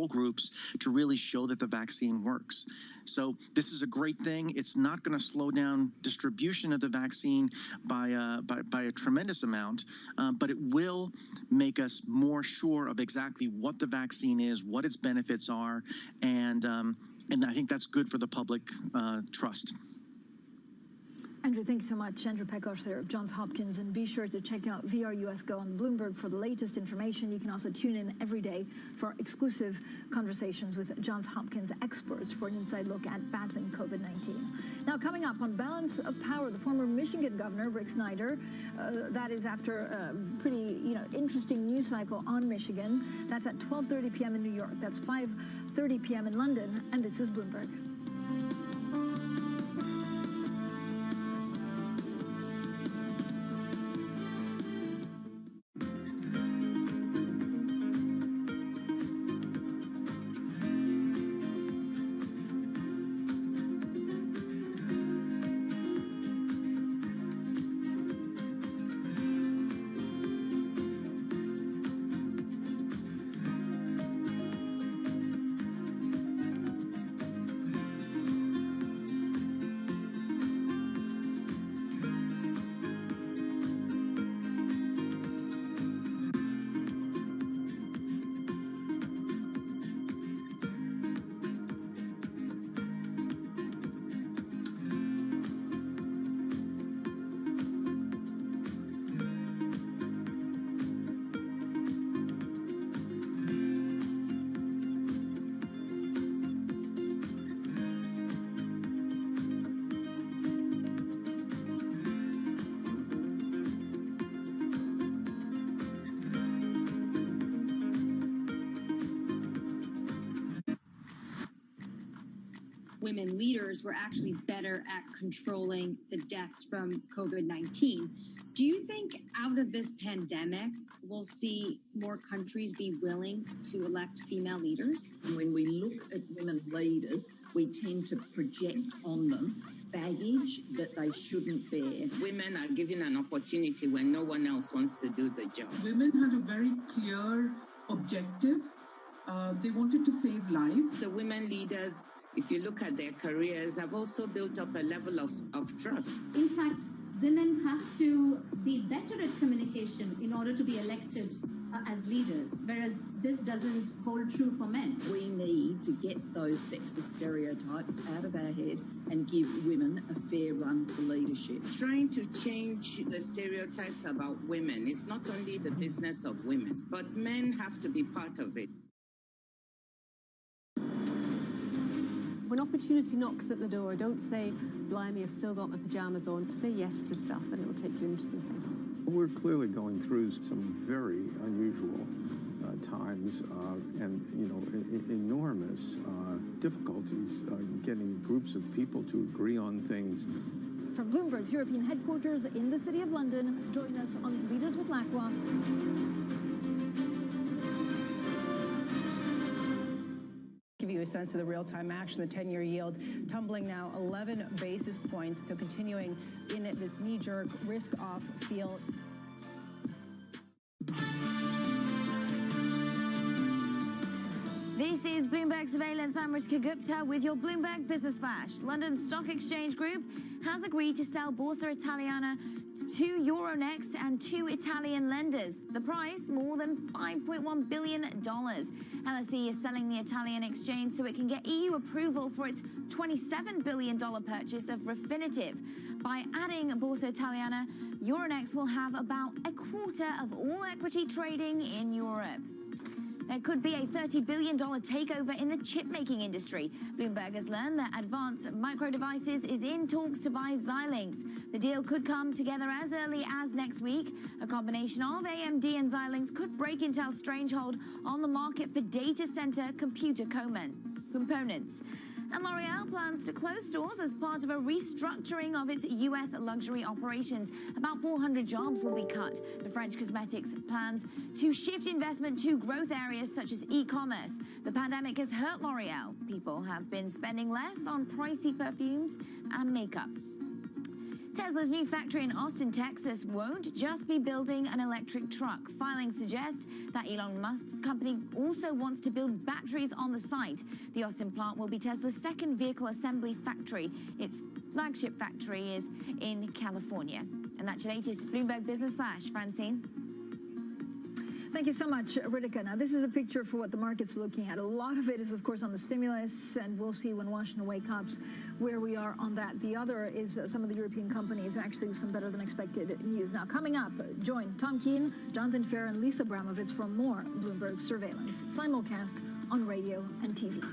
control groups to really show that the vaccine works. So this is a great thing. It's not going to slow down distribution of the vaccine by a tremendous amount, but it will make us more sure of exactly what the vaccine is, what its benefits are, and I think that's good for the public trust. Andrew, thanks so much. Andrew Pekos there of Johns Hopkins. And be sure to check out VRUS Go on Bloomberg for the latest information. You can also tune in every day for exclusive conversations with Johns Hopkins experts for an inside look at battling COVID-19. Now, coming up on Balance of Power, the former Michigan governor, Rick Snyder, that is after a pretty interesting news cycle on Michigan. That's at 12:30 p.m. in New York. That's 5:30 p.m. in London. And this is Bloomberg. Women leaders were actually better at controlling the deaths from COVID-19. Do you think out of this pandemic, we'll see more countries be willing to elect female leaders? When we look at women leaders, we tend to project on them baggage that they shouldn't bear. Women are given an opportunity when no one else wants to do the job. Women had a very clear objective. They wanted to save lives. The women leaders, if you look at their careers, have also built up a level of trust. In fact, women have to be better at communication in order to be elected as leaders, whereas this doesn't hold true for men. We need to get those sexist stereotypes out of our head and give women a fair run for leadership. Trying to change the stereotypes about women is not only the business of women, but men have to be part of it. When opportunity knocks at the door, don't say, blimey, I've still got my pajamas on. Say yes to stuff and it will take you interesting places. We're clearly going through some very unusual times and, enormous difficulties getting groups of people to agree on things. From Bloomberg's European headquarters in the City of London, join us on Leaders with Lacroix. Give you a sense of the real-time action. The 10-year yield tumbling now 11 basis points, so continuing in this knee-jerk risk-off feel. This is Bloomberg Surveillance. I'm Rishka Gupta with your Bloomberg Business Flash. London Stock Exchange Group has agreed to sell Borsa Italiana to Euronext and two Italian lenders. The price, more than $5.1 billion. LSE is selling the Italian exchange so it can get EU approval for its $27 billion purchase of Refinitiv. By adding Borsa Italiana, Euronext will have about a quarter of all equity trading in Europe. There could be a $30 billion takeover in the chip-making industry. Bloomberg has learned that Advanced Micro Devices is in talks to buy Xilinx. The deal could come together as early as next week. A combination of AMD and Xilinx could break Intel's stranglehold on the market for data center computer components. And L'Oreal plans to close stores as part of a restructuring of its U.S. luxury operations. About 400 jobs will be cut. The French cosmetics plans to shift investment to growth areas such as e-commerce. The pandemic has hurt L'Oreal. People have been spending less on pricey perfumes and makeup. Tesla's new factory in Austin, Texas won't just be building an electric truck. Filings suggest that Elon Musk's company also wants to build batteries on the site. The Austin plant will be Tesla's second vehicle assembly factory. Its flagship factory is in California. And that's your latest Bloomberg Business Flash. Francine? Thank you so much, Ritika. Now, this is a picture for what the market's looking at. A lot of it is, of course, on the stimulus, and we'll see when Washington wakes up where we are on that. The other is some of the European companies, actually some better than expected news. Now, coming up, join Tom Keene, Jonathan Ferro, and Lisa Abramovitz for more Bloomberg Surveillance, simulcast on radio and TV.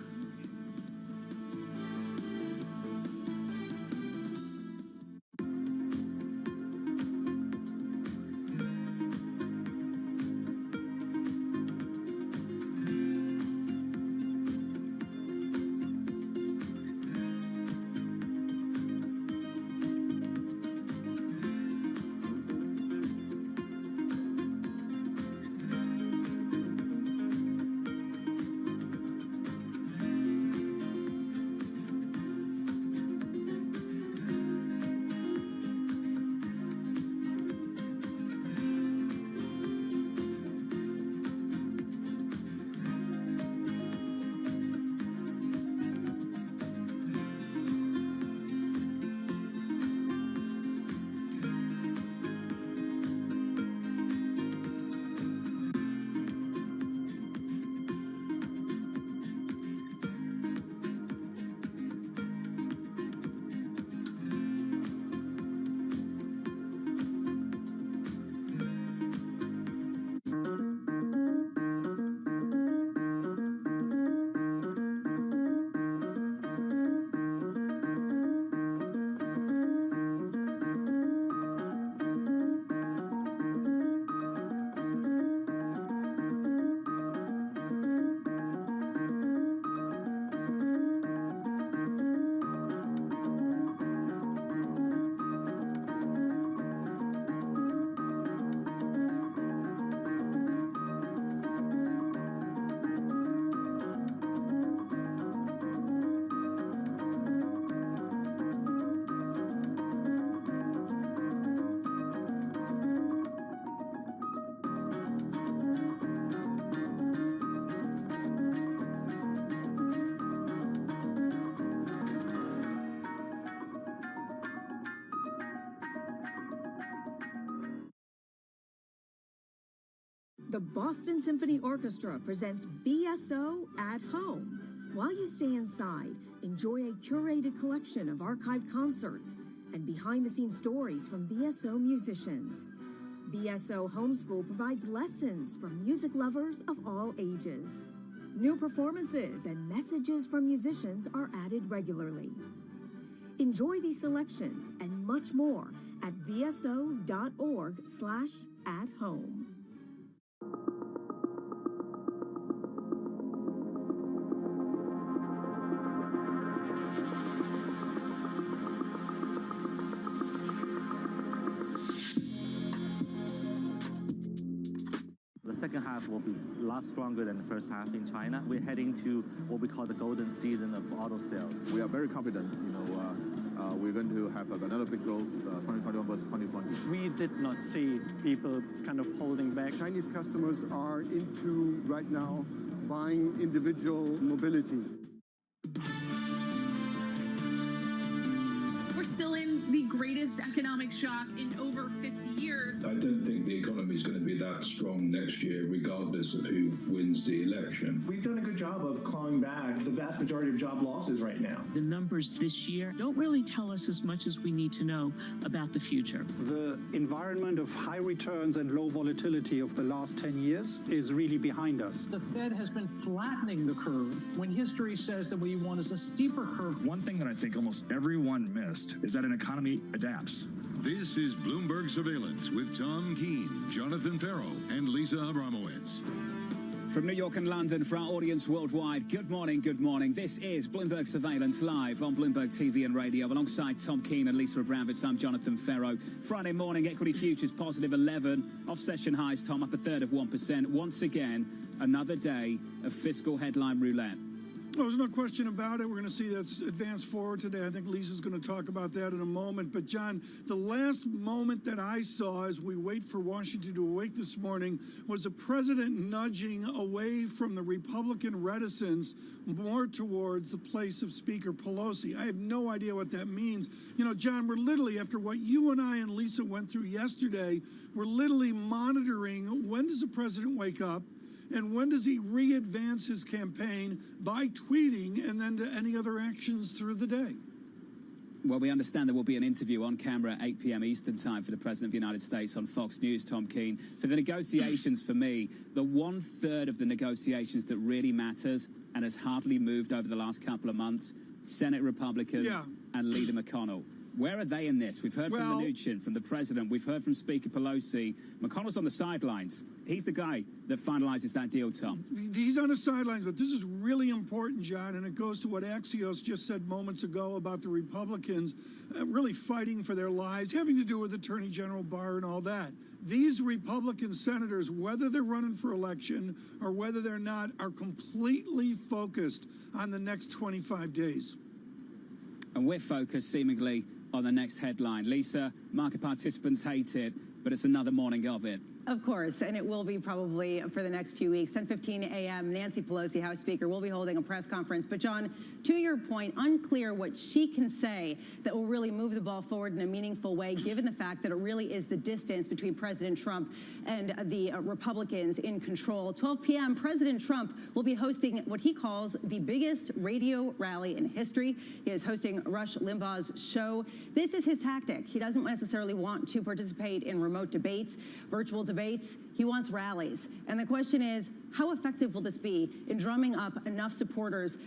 The Boston Symphony Orchestra presents BSO at Home. While you stay inside, enjoy a curated collection of archived concerts and behind-the-scenes stories from BSO musicians. BSO Homeschool provides lessons from music lovers of all ages. New performances and messages from musicians are added regularly. Enjoy these selections and much more at bso.org/at-home. The second half will be a lot stronger than the first half in China. We're heading to what we call the golden season of auto sales. We are very confident, we're going to have another big growth 2021 versus 2020. We did not see people kind of holding back. Chinese customers are into, right now, buying individual mobility. We're still in the greatest economic shock in over 50 years. I don't think the economy is going to be that strong next year, regardless of who wins the election. We've done a good job of clawing back the vast majority of job losses right now. The numbers this year don't really tell us as much as we need to know about the future. The environment of high returns and low volatility of the last 10 years is really behind us. The Fed has been flattening the curve when history says that what you want is a steeper curve. One thing that I think almost everyone missed is that an economy adapts. This is Bloomberg Surveillance with Tom Keene, Jonathan Ferro, and Lisa Abramovitz. From New York and London for our audience worldwide, good morning, good morning. This is Bloomberg Surveillance live on Bloomberg TV and radio alongside Tom Keene and Lisa Abramovitz. I'm Jonathan Ferro. Friday morning, equity futures positive 11, off session highs, Tom, up 1/3 of 1%. Once again, another day of fiscal headline roulette. There's no question about it. We're going to see that's advanced forward today. I think Lisa's going to talk about that in a moment. But, John, the last moment that I saw as we wait for Washington to awake this morning was the president nudging away from the Republican reticence more towards the place of Speaker Pelosi. I have no idea what that means. You know, John, we're literally, after what you and I and Lisa went through yesterday, we're literally monitoring when does the president wake up and when does he re-advance his campaign by tweeting and then to any other actions through the day? Well, we understand there will be an interview on camera at 8 p.m. Eastern Time for the President of the United States on Fox News, Tom Keene. For the negotiations, for me, the 1/3 of the negotiations that really matters and has hardly moved over the last couple of months, Senate Republicans and Leader McConnell. Where are they in this? We've heard from Mnuchin, from the president. We've heard from Speaker Pelosi. McConnell's on the sidelines. He's the guy that finalizes that deal, Tom. He's on the sidelines, but this is really important, John, and it goes to what Axios just said moments ago about the Republicans really fighting for their lives, having to do with Attorney General Barr and all that. These Republican senators, whether they're running for election or whether they're not, are completely focused on the next 25 days. And we're focused, seemingly, on the next headline. Lisa, market participants hate it, but it's another morning of it. Of course, and it will be probably for the next few weeks. 10:15 a.m., Nancy Pelosi, House Speaker, will be holding a press conference. But, John, to your point, unclear what she can say that will really move the ball forward in a meaningful way, given the fact that it really is the distance between President Trump and the Republicans in control. 12 p.m., President Trump will be hosting what he calls the biggest radio rally in history. He is hosting Rush Limbaugh's show. This is his tactic. He doesn't necessarily want to participate in remote debates, virtual debates. He wants rallies. And the question is, how effective will this be in drumming up enough supporters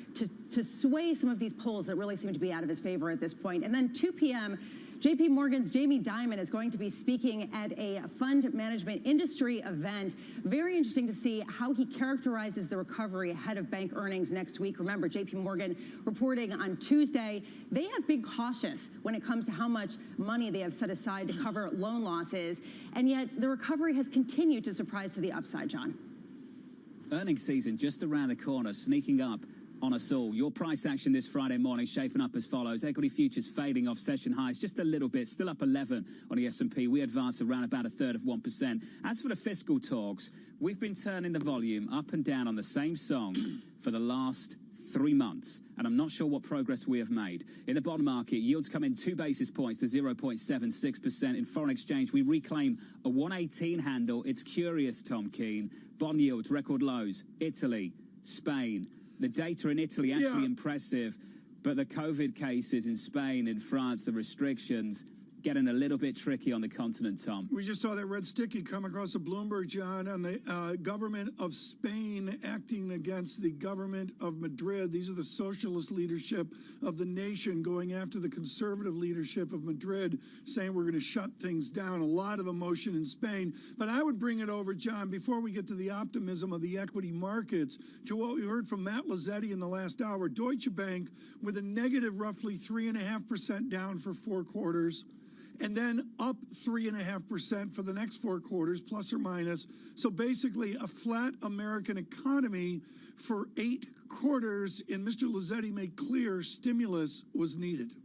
to sway some of these polls that really seem to be out of his favor at this point? And then 2 p.m., J.P. Morgan's Jamie Dimon is going to be speaking at a fund management industry event. Very interesting to see how he characterizes the recovery ahead of bank earnings next week. Remember, J.P. Morgan reporting on Tuesday. They have been cautious when it comes to how much money they have set aside to cover loan losses. And yet the recovery has continued to surprise to the upside, John. Earnings season just around the corner, sneaking up on us all. Your price action this Friday morning shaping up as follows. Equity futures fading off session highs just a little bit, still up 11 on the S&P. We advance around about 1/3 of 1%. As for the fiscal talks, we've been turning the volume up and down on the same song for the last 3 months, and I'm not sure what progress we have made. In the bond market, yields come in 2 basis points to 0.76%. In foreign exchange, we reclaim a 118 handle. It's curious, Tom Keene. Bond yields, record lows. Italy, Spain. The data in Italy actually impressive, but the COVID cases in Spain and France, the restrictions, getting a little bit tricky on the continent, Tom. We just saw that red sticky come across the Bloomberg, John, on the government of Spain acting against the government of Madrid. These are the socialist leadership of the nation going after the conservative leadership of Madrid, saying we're going to shut things down. A lot of emotion in Spain. But I would bring it over, John, before we get to the optimism of the equity markets, to what we heard from Matt Lazzetti in the last hour. Deutsche Bank with a negative roughly 3.5% down for 4 quarters. And then up 3.5% for the next 4 quarters, plus or minus. So basically a flat American economy for 8 quarters. And Mr. Lazzetti made clear stimulus was needed.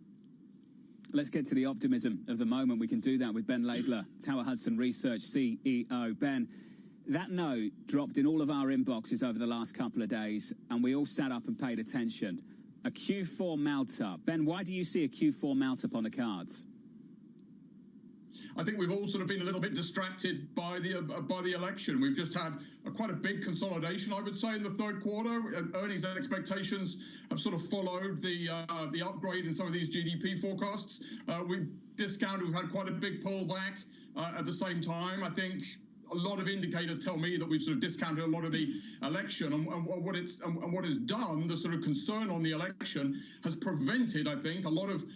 Let's get to the optimism of the moment. We can do that with Ben Laidler, Tower Hudson Research CEO. Ben, that note dropped in all of our inboxes over the last couple of days, and we all sat up and paid attention. A Q4 melt-up. Ben, why do you see a Q4 melt-up on the cards? I think we've all sort of been a little bit distracted by the election. We've just had quite a big consolidation, I would say, in the third quarter. Earnings and expectations have sort of followed the upgrade in some of these GDP forecasts. We've had quite a big pullback at the same time. I think a lot of indicators tell me that we've sort of discounted a lot of the election, and what it's done, the sort of concern on the election has prevented, I think, a lot of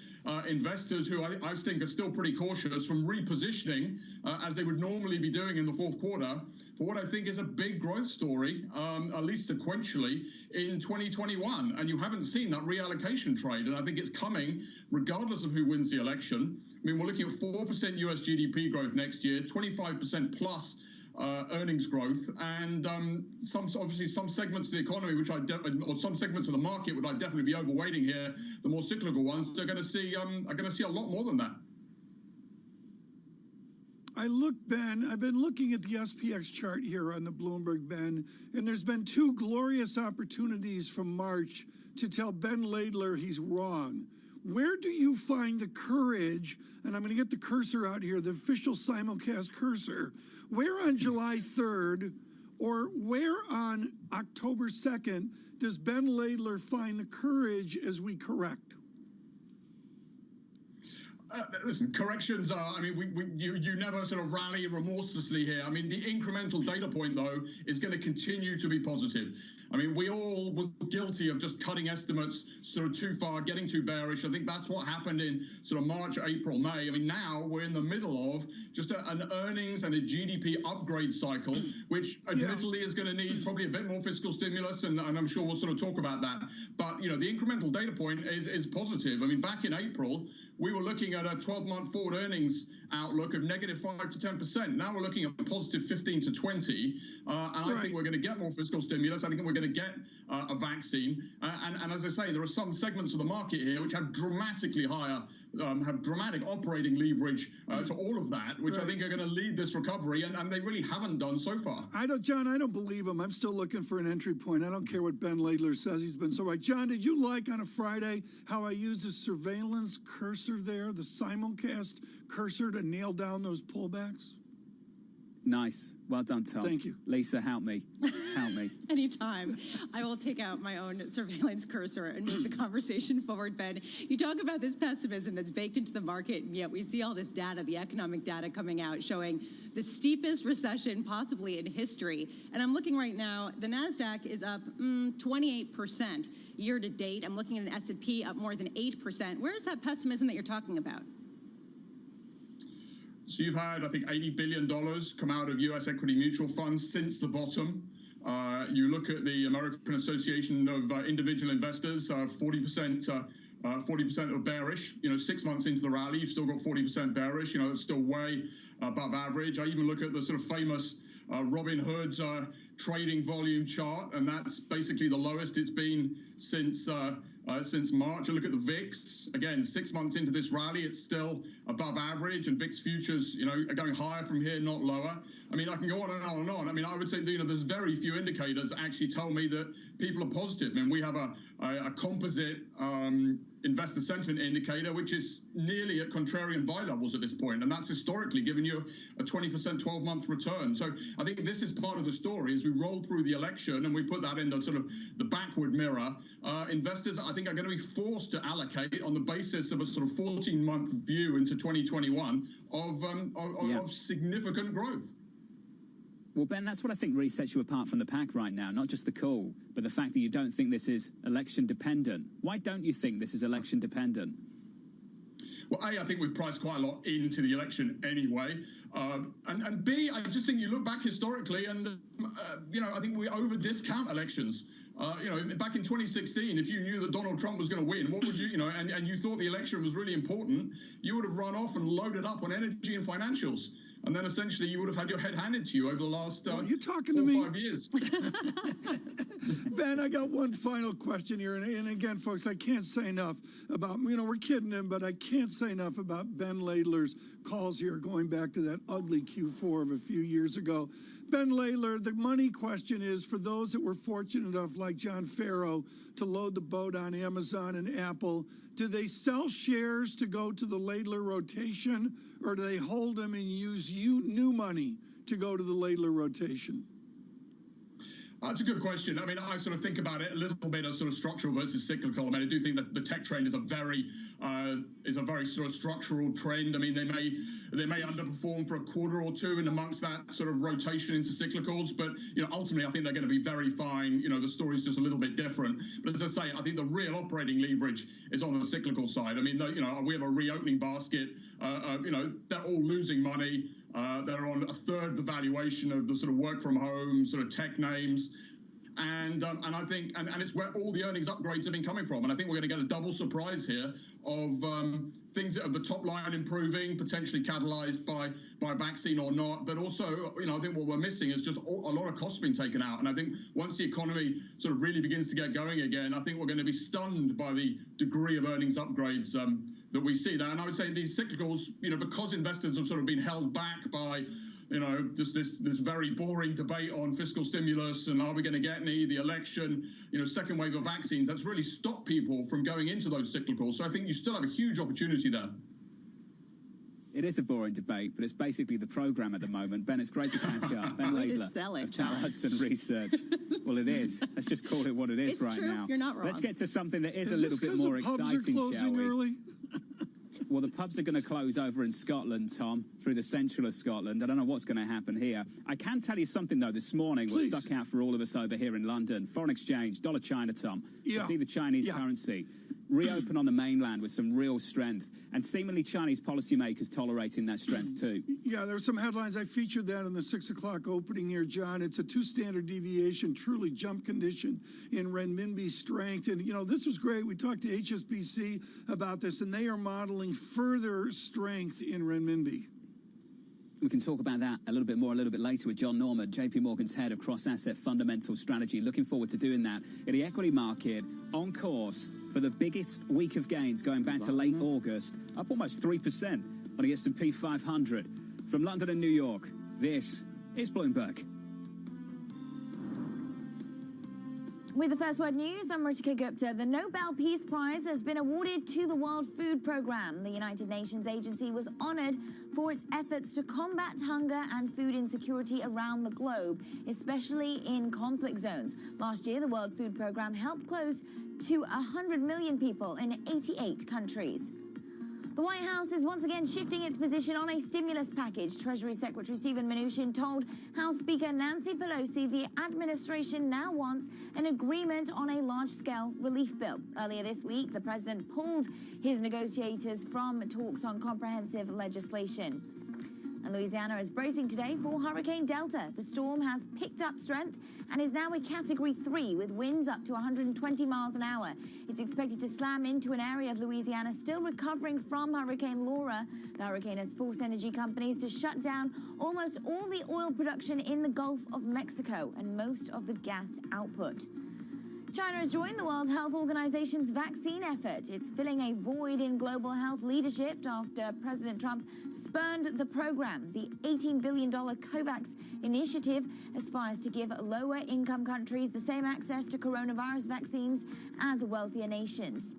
investors who I think are still pretty cautious from repositioning as they would normally be doing in the fourth quarter for what I think is a big growth story, at least sequentially, in 2021. And you haven't seen that reallocation trade. And I think it's coming regardless of who wins the election. I mean, we're looking at 4% US GDP growth next year, 25% plus earnings growth, and obviously some segments of the economy, or some segments of the market, would I definitely be overweighting here. The more cyclical ones, they're going to see a lot more than that. Ben, I've been looking at the SPX chart here on the Bloomberg, Ben, and there's been two glorious opportunities from March to tell Ben Laidler he's wrong. Where do you find the courage, and I'm going to get the cursor out here, the official simulcast cursor, where on July 3rd or where on October 2nd does Ben Laidler find the courage as we correct? Listen, corrections are, I mean, you never sort of rally remorselessly here. I mean, the incremental data point, though, is going to continue to be positive. I mean, we all were guilty of just cutting estimates sort of too far, getting too bearish. I think that's what happened in sort of March, April, May. I mean, now we're in the middle of just an earnings and a GDP upgrade cycle, which admittedly is going to need probably a bit more fiscal stimulus, and I'm sure we'll sort of talk about that. But, you know, the incremental data point is positive. I mean, back in April, we were looking at a 12-month forward earnings outlook of -5 to 10%. Now we're looking at positive 15 to 20, and I think we're going to get more fiscal stimulus. I think we're going to get a vaccine. And as I say, there are some segments of the market here which have dramatically higher, have dramatic operating leverage to all of that, which I think are going to lead this recovery, and they really haven't done so far. John, I don't believe him. I'm still looking for an entry point. I don't care what Ben Laidler says. He's been so right. John, did you like on a Friday how I used the surveillance cursor there, the simulcast cursor, to nail down those pullbacks? Nice. Well done, Tom. Thank you. Lisa, help me. Help me. Anytime. I will take out my own surveillance cursor and move the conversation forward, Ben. You talk about this pessimism that's baked into the market, and yet we see all this data, the economic data coming out, showing the steepest recession possibly in history. And I'm looking right now, the NASDAQ is up 28% year to date. I'm looking at an S&P up more than 8%. Where is that pessimism that you're talking about? So you've had, I think, $80 billion come out of U.S. equity mutual funds since the bottom. You look at the American Association of Individual Investors, 40% are bearish. You know, 6 months into the rally, you've still got 40% bearish. You know, it's still way above average. I even look at the sort of famous Robin Hood's trading volume chart, and that's basically the lowest it's been since March. I look at the VIX, again, 6 months into this rally, it's still above average, and VIX futures, you know, are going higher from here, not lower. I mean, I can go on and on and on. I mean, I would say, you know, there's very few indicators that actually tell me that people are positive. I mean, we have a composite investor sentiment indicator, which is nearly at contrarian buy levels at this point, and that's historically given you a 20% 12-month return. So I think this is part of the story. As we roll through the election and we put that in the sort of the backward mirror, investors, I think, are going to be forced to allocate on the basis of a sort of 14-month view into 2021 of significant growth. Well, Ben, that's what I think really sets you apart from the pack right now. Not just the call, but the fact that you don't think this is election dependent. Why don't you think this is election dependent? Well, A, I think we've priced quite a lot into the election anyway. And B, I just think you look back historically and, you know, I think we over-discount elections. You know, back in 2016, if you knew that Donald Trump was going to win, what would you, you know, and you thought the election was really important, you would have run off and loaded up on energy and financials. And then essentially you would have had your head handed to you over the last you're talking 4 to me? or 5 years. Ben, I got one final question here. And again, folks, I can't say enough about, you know, we're kidding him, but I can't say enough about Ben Laidler's calls here going back to that ugly Q4 of a few years ago. Ben Laidler, the money question is for those that were fortunate enough, like John Farrow, to load the boat on Amazon and Apple, do they sell shares to go to the Laidler rotation, or do they hold them and use new money to go to the Laidler rotation? That's a good question. I mean, I sort of think about it a little bit as sort of structural versus cyclical. I mean, I do think that the tech trend is a very sort of structural trend. I mean, they may underperform for a quarter or two in amongst that sort of rotation into cyclicals, but you know, ultimately, I think they're going to be very fine. You know, the story's just a little bit different. But as I say, I think the real operating leverage is on the cyclical side. I mean, you know, we have a reopening basket. You know, they're all losing money. They're on a third the valuation of the sort of work from home, sort of tech names. And I think and it's where all the earnings upgrades have been coming from. And I think we're going to get a double surprise here of things that are the top line improving, potentially catalyzed by vaccine or not. But also, I think what we're missing is just a lot of costs being taken out. And I think once the economy sort of really begins to get going again, I think we're going to be stunned by the degree of earnings upgrades that we see there. And I would say these cyclicals, because investors have sort of been held back by just this very boring debate on fiscal stimulus and are we going to get any, the election, second wave of vaccines, that's really stopped people from going into those cyclicals. So I think you still have a huge opportunity there. It is a boring debate, but it's basically the program at the moment. Ben, it's great to catch up. Ben Laidler of Tower Hudson Research. Well, it is. Let's just call it what it is it's right true. now. You're not wrong. Let's get to something that is a little bit more exciting, pubs are closing shall we? early? Well, the pubs are going to close over in Scotland, Tom, through the central of Scotland. I don't know what's going to happen here. I can tell you something, though, this morning was stuck out for all of us over here in London. Foreign exchange, dollar China, Tom. Yeah. You see the Chinese currency reopen on the mainland with some real strength, and seemingly Chinese policymakers tolerating that strength too. Yeah, there's some headlines. I featured that in the 6 o'clock opening here, John. It's a 2 standard deviation, truly jump condition in renminbi strength. And, this was great. We talked to HSBC about this, and they are modeling further strength in renminbi. We can talk about that a little bit more a little bit later with John Norman, JP Morgan's head of cross-asset fundamental strategy. Looking forward to doing that. In the equity market, on course for the biggest week of gains going back to late August, up almost 3% on the S&P 500. From London and New York, this is Bloomberg. With the First Word News, I'm Ritika Gupta. The Nobel Peace Prize has been awarded to the World Food Programme. The United Nations agency was honoured for its efforts to combat hunger and food insecurity around the globe, especially in conflict zones. Last year, the World Food Programme helped close to 100 million people in 88 countries. The White House is once again shifting its position on a stimulus package. Treasury Secretary Steven Mnuchin told House Speaker Nancy Pelosi the administration now wants an agreement on a large-scale relief bill. Earlier this week, the president pulled his negotiators from talks on comprehensive legislation. And Louisiana is bracing today for Hurricane Delta. The storm has picked up strength and is now a Category 3 with winds up to 120 miles an hour. It's expected to slam into an area of Louisiana still recovering from Hurricane Laura. The hurricane has forced energy companies to shut down almost all the oil production in the Gulf of Mexico and most of the gas output. China has joined the World Health Organization's vaccine effort. It's filling a void in global health leadership after President Trump spurned the program. The $18 billion COVAX initiative aspires to give lower-income countries the same access to coronavirus vaccines as wealthier nations.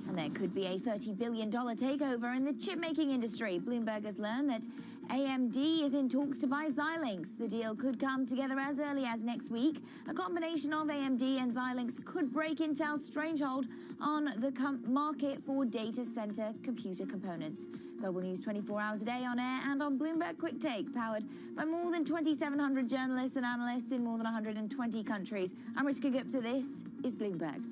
And there could be a $30 billion takeover in the chip-making industry. Bloomberg has learned that AMD is in talks to buy Xilinx. The deal could come together as early as next week. A combination of AMD and Xilinx could break Intel's stranglehold on the market for data center computer components. Global News 24 hours a day on air and on Bloomberg Quick Take, powered by more than 2,700 journalists and analysts in more than 120 countries. I'm Ritika Gupta. This is Bloomberg.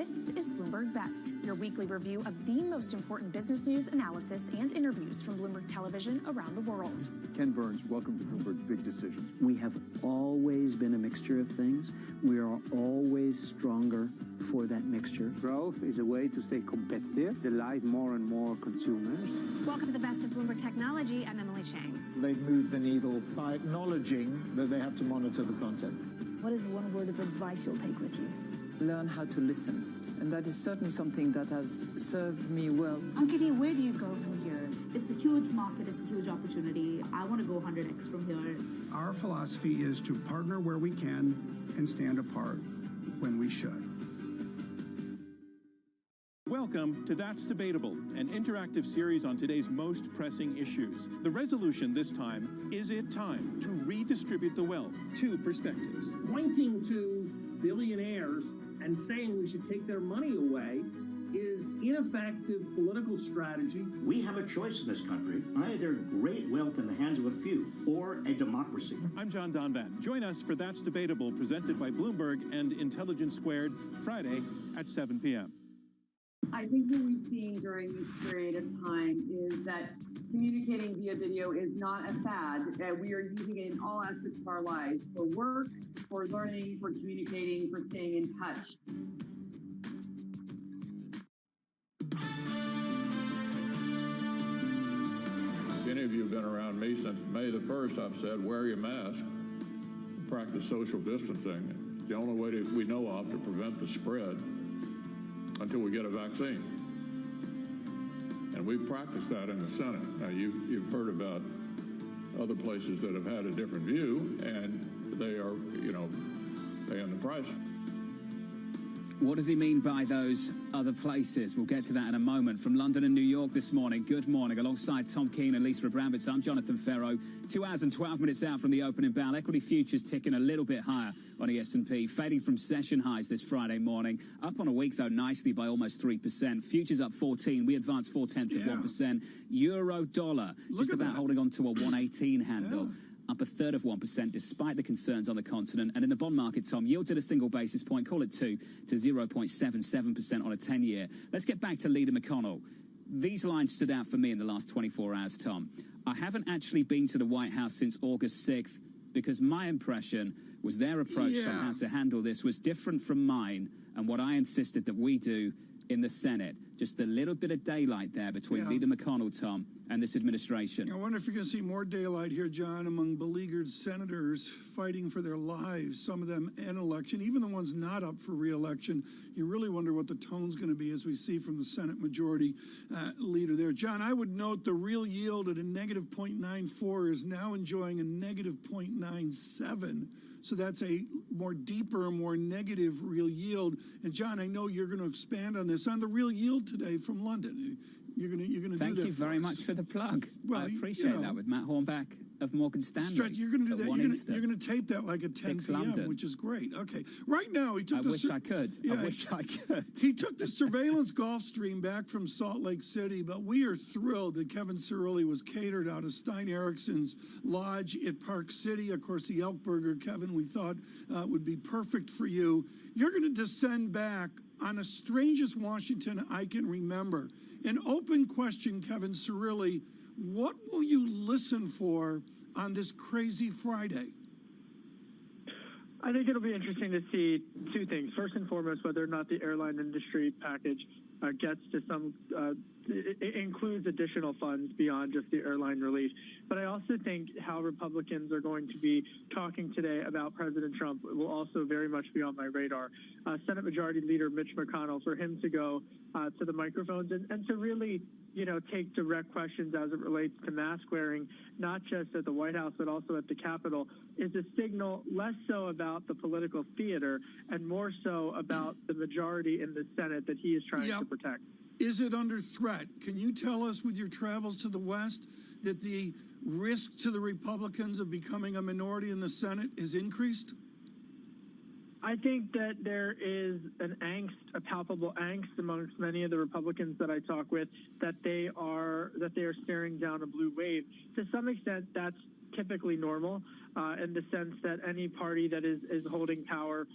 This is Bloomberg Best, your weekly review of the most important business news, analysis, and interviews from Bloomberg Television around the world. Ken Burns, welcome to Bloomberg Big Decisions. We have always been a mixture of things. We are always stronger for that mixture. Growth is a way to stay competitive, delight more and more consumers. Welcome to the Best of Bloomberg Technology. I'm Emily Chang. They've moved the needle by acknowledging that they have to monitor the content. What is one word of advice you'll take with you? Learn how to listen. And that is certainly something that has served me well. Ankiti, where do you go from here? It's a huge market, it's a huge opportunity. I want to go 100x from here. Our philosophy is to partner where we can and stand apart when we should. Welcome to That's Debatable, an interactive series on today's most pressing issues. The resolution this time, is it time to redistribute the wealth? Two perspectives. Pointing to billionaires and saying we should take their money away is ineffective political strategy. We have a choice in this country, either great wealth in the hands of a few or a democracy. I'm John Donvan. Join us for That's Debatable, presented by Bloomberg and Intelligence Squared, Friday at 7 p.m. I think what we've seen during this period of time is that communicating via video is not a fad. We are using it in all aspects of our lives, for work, for learning, for communicating, for staying in touch. If any of you have been around me since May the 1st, I've said, wear your mask, practice social distancing. It's the only way we know of to prevent the spread until we get a vaccine. And we've practiced that in the Senate. Now, you've heard about other places that have had a different view, and they are, paying the price. What does he mean by those other places? We'll get to that in a moment. From London and New York this morning, good morning. Alongside Tom Keene and Lisa Abramovich, I'm Jonathan Ferro. 2 hours and 12 minutes out from the opening bell. Equity futures ticking a little bit higher on the S&P, fading from session highs this Friday morning. Up on a week, though, nicely by almost 3%. Futures up 14. We advanced 0.4%. Euro dollar, just about holding on to a 118 handle. Yeah. Up a third of 1% despite the concerns on the continent. And in the bond market, Tom, yields at a single basis point, call it 2 to 0.77% on a 10-year. Let's get back to Leader McConnell. These lines stood out for me in the last 24 hours, Tom. I haven't actually been to the White House since August 6th because my impression was their approach on how to handle this was different from mine and what I insisted that we do in the Senate. Just a little bit of daylight there between Leader McConnell, Tom, and this administration. I wonder if you're going to see more daylight here, John, among beleaguered senators fighting for their lives, some of them in election, even the ones not up for re-election. You really wonder what the tone's going to be as we see from the Senate Majority Leader there. John, I would note the real yield at a negative 0.94 is now enjoying a negative 0.97. So that's a more deeper, more negative real yield. And John, I know you're going to expand on this on the real yield today from London. You're going to do that. Thank you very much for the plug. Well, I appreciate that with Matt Hornback of Morgan Stanley. You're going to do that. You're going to tape that like at 10 p.m., which is great. Okay. Right now, he took I wish I could. He took the surveillance Gulf Stream back from Salt Lake City, but we are thrilled that Kevin Cirilli was catered out of Stein Erickson's lodge at Park City. Of course, the Elk Burger, Kevin, we thought would be perfect for you. You're going to descend back on the strangest Washington I can remember. An open question, Kevin Cirilli. What will you listen for on this crazy Friday? I think it'll be interesting to see two things. First and foremost, whether or not the airline industry package gets to some, it includes additional funds beyond just the airline relief. But I also think how Republicans are going to be talking today about President Trump will also very much be on my radar. Senate Majority Leader Mitch McConnell, for him to go to the microphones and to really, take direct questions as it relates to mask wearing, not just at the White House, but also at the Capitol, is a signal less so about the political theater and more so about the majority in the Senate that he is trying to protect. Is it under threat? Can you tell us with your travels to the West that the risk to the Republicans of becoming a minority in the Senate is increased? I think that there is a palpable angst amongst many of the Republicans that I talk with that they are staring down a blue wave. To some extent, that's typically normal. in the sense that any party that is holding power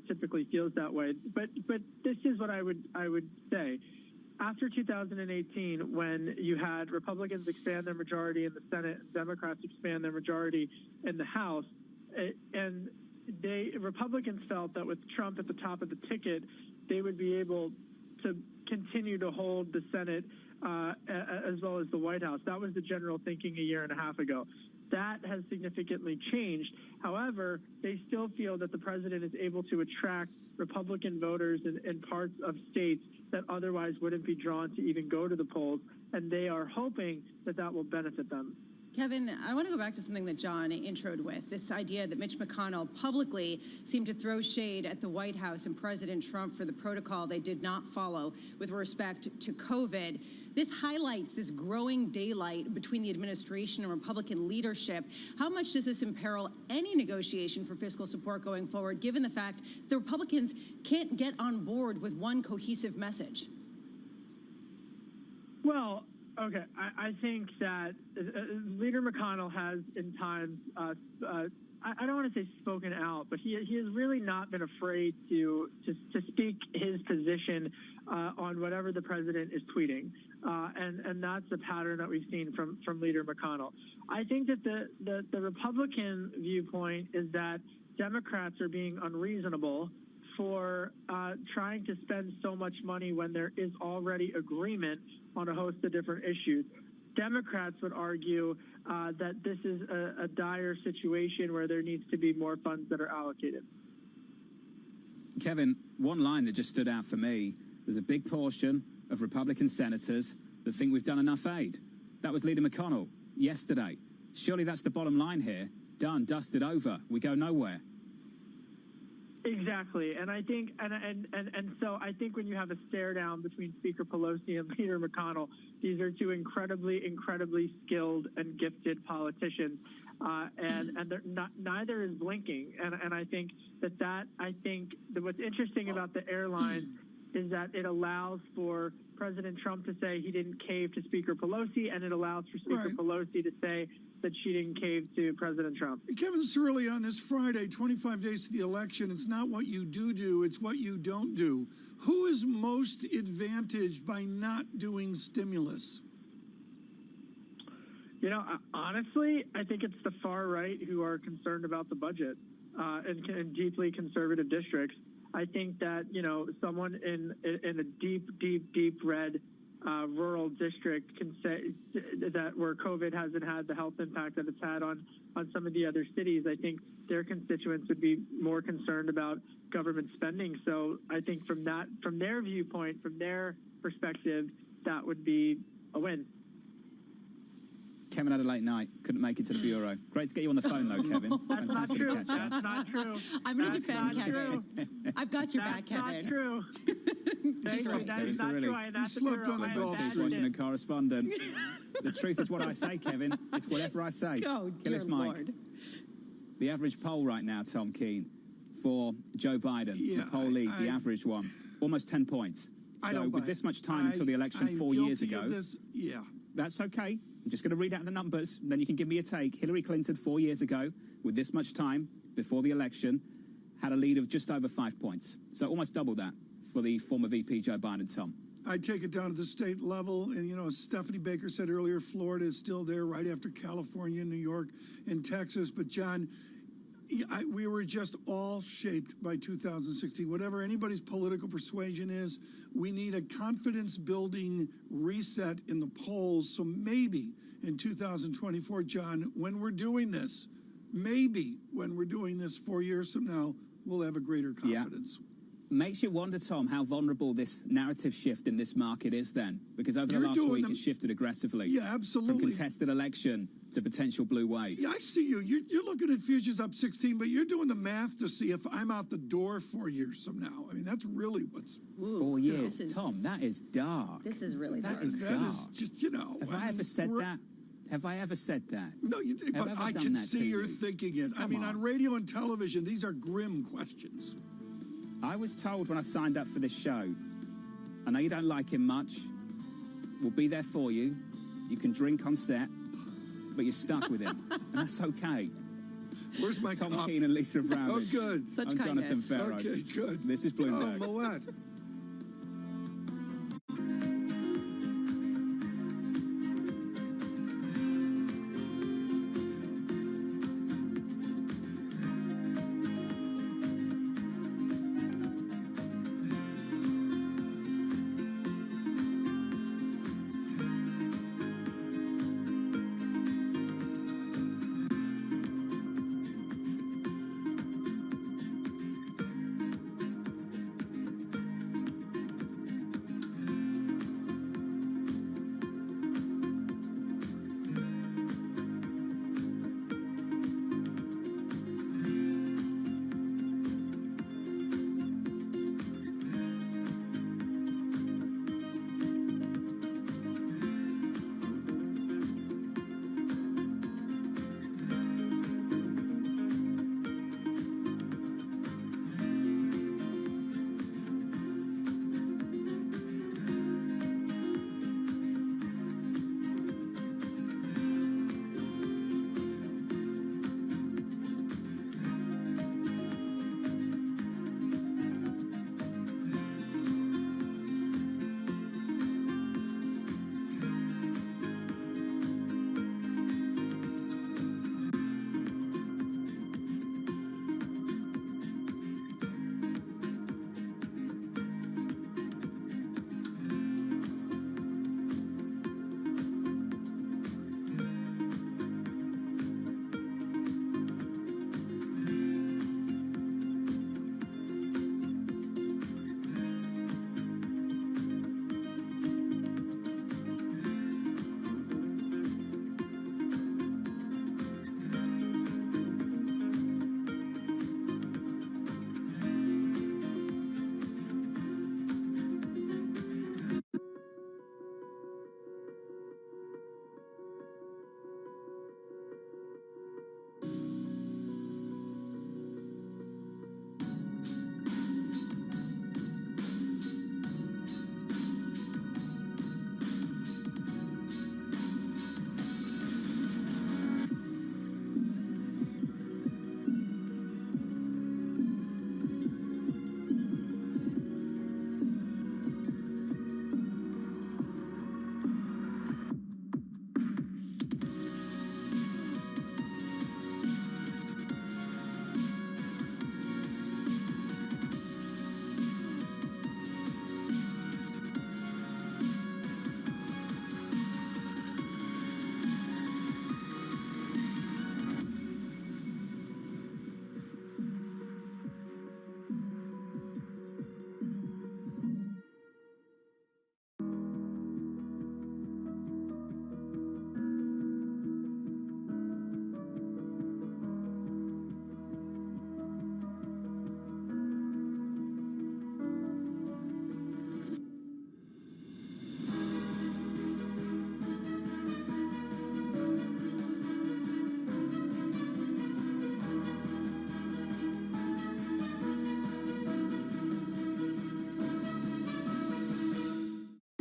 typically feels that way. But this is what I would say. After 2018, when you had Republicans expand their majority in the Senate, and Democrats expand their majority in the House, and Republicans felt that with Trump at the top of the ticket, they would be able to continue to hold the Senate as well as the White House. That was the general thinking a year and a half ago. That has significantly changed. However, they still feel that the president is able to attract Republican voters in parts of states that otherwise wouldn't be drawn to even go to the polls, and they are hoping that that will benefit them. Kevin, I want to go back to something that John introed with, this idea that Mitch McConnell publicly seemed to throw shade at the White House and President Trump for the protocol they did not follow with respect to COVID. This highlights this growing daylight between the administration and Republican leadership. How much does this imperil any negotiation for fiscal support going forward, given the fact the Republicans can't get on board with one cohesive message? Well, okay, I think that Leader McConnell has, in times, I don't want to say spoken out, but he has really not been afraid to speak his position on whatever the president is tweeting, and that's a pattern that we've seen from Leader McConnell. I think that the Republican viewpoint is that Democrats are being unreasonable for trying to spend so much money when there is already agreement on a host of different issues. Democrats would argue that this is a dire situation where there needs to be more funds that are allocated. Kevin, one line that just stood out for me, there's a big portion of Republican senators that think we've done enough aid. That was Leader McConnell yesterday. Surely that's the bottom line here. Done, dusted, over. We go nowhere. Exactly, and I think, and so I think when you have a stare down between Speaker Pelosi and Leader McConnell, these are two incredibly skilled and gifted politicians, and they're not, neither is blinking. And I think that what's interesting about the airlines is that it allows for President Trump to say he didn't cave to Speaker Pelosi, and it allows for Speaker Pelosi to say that she didn't cave to President Trump. Kevin Cirilli, on this Friday, 25 days to the election, it's not what you do, it's what you don't do. Who is most advantaged by not doing stimulus? You know, honestly, I think it's the far right who are concerned about the budget in deeply conservative districts. I think that, you know, someone in a deep red rural district can say that where COVID hasn't had the health impact that it's had on some of the other cities. I think their constituents would be more concerned about government spending. So I think from their viewpoint, from their perspective, that would be a win. Kevin had a late night, couldn't make it to the bureau. Great to get you on the phone, though, Kevin. That's not Fantastic true. to catch up. That's not true. I'm going to defend Kevin. True. I've got your back, Kevin. That's not true. That's not true. You slept on the golf street. Washington correspondent. The truth is what I say, Kevin. It's whatever I say. Oh, Kill us, Mike. Lord. The average poll right now, Tom Keene, for Joe Biden, the poll lead, the average one, almost 10 points. So with this much time until the election 4 years ago, that's okay. I'm just going to read out the numbers, and then you can give me a take. Hillary Clinton 4 years ago, with this much time before the election, had a lead of just over 5 points. So almost double that for the former VP Joe Biden, Tom. I take it down to the state level, and, you know, as Stephanie Baker said earlier, Florida is still there right after California, New York, and Texas. But, John, we were just all shaped by 2016. Whatever anybody's political persuasion is, we need a confidence-building reset in the polls. So maybe in 2024, John, when we're doing this, maybe when we're doing this 4 years from now, we'll have a greater confidence. Yeah. Makes you wonder, Tom, how vulnerable this narrative shift in this market is then. Because over the last week, it's shifted aggressively. Yeah, absolutely. From contested election to potential blue wave. Yeah, I see you. You're looking at futures up 16, but you're doing the math to see if I'm out the door 4 years from now. I mean, that's really what's... 4 years. Tom, that is dark. This is really dark. That is just, you know... Have I ever said that? Have I ever said that? No, but I can see you're thinking it. I mean, on radio and television, these are grim questions. I was told when I signed up for this show, I know you don't like him much, we'll be there for you, you can drink on set, but you're stuck with him, and that's okay. Where's my Tom cup? Keane and Lisa Brown. Oh, good. I'm Jonathan Ferro. Okay, good. This is Bloomberg. Oh, Moet.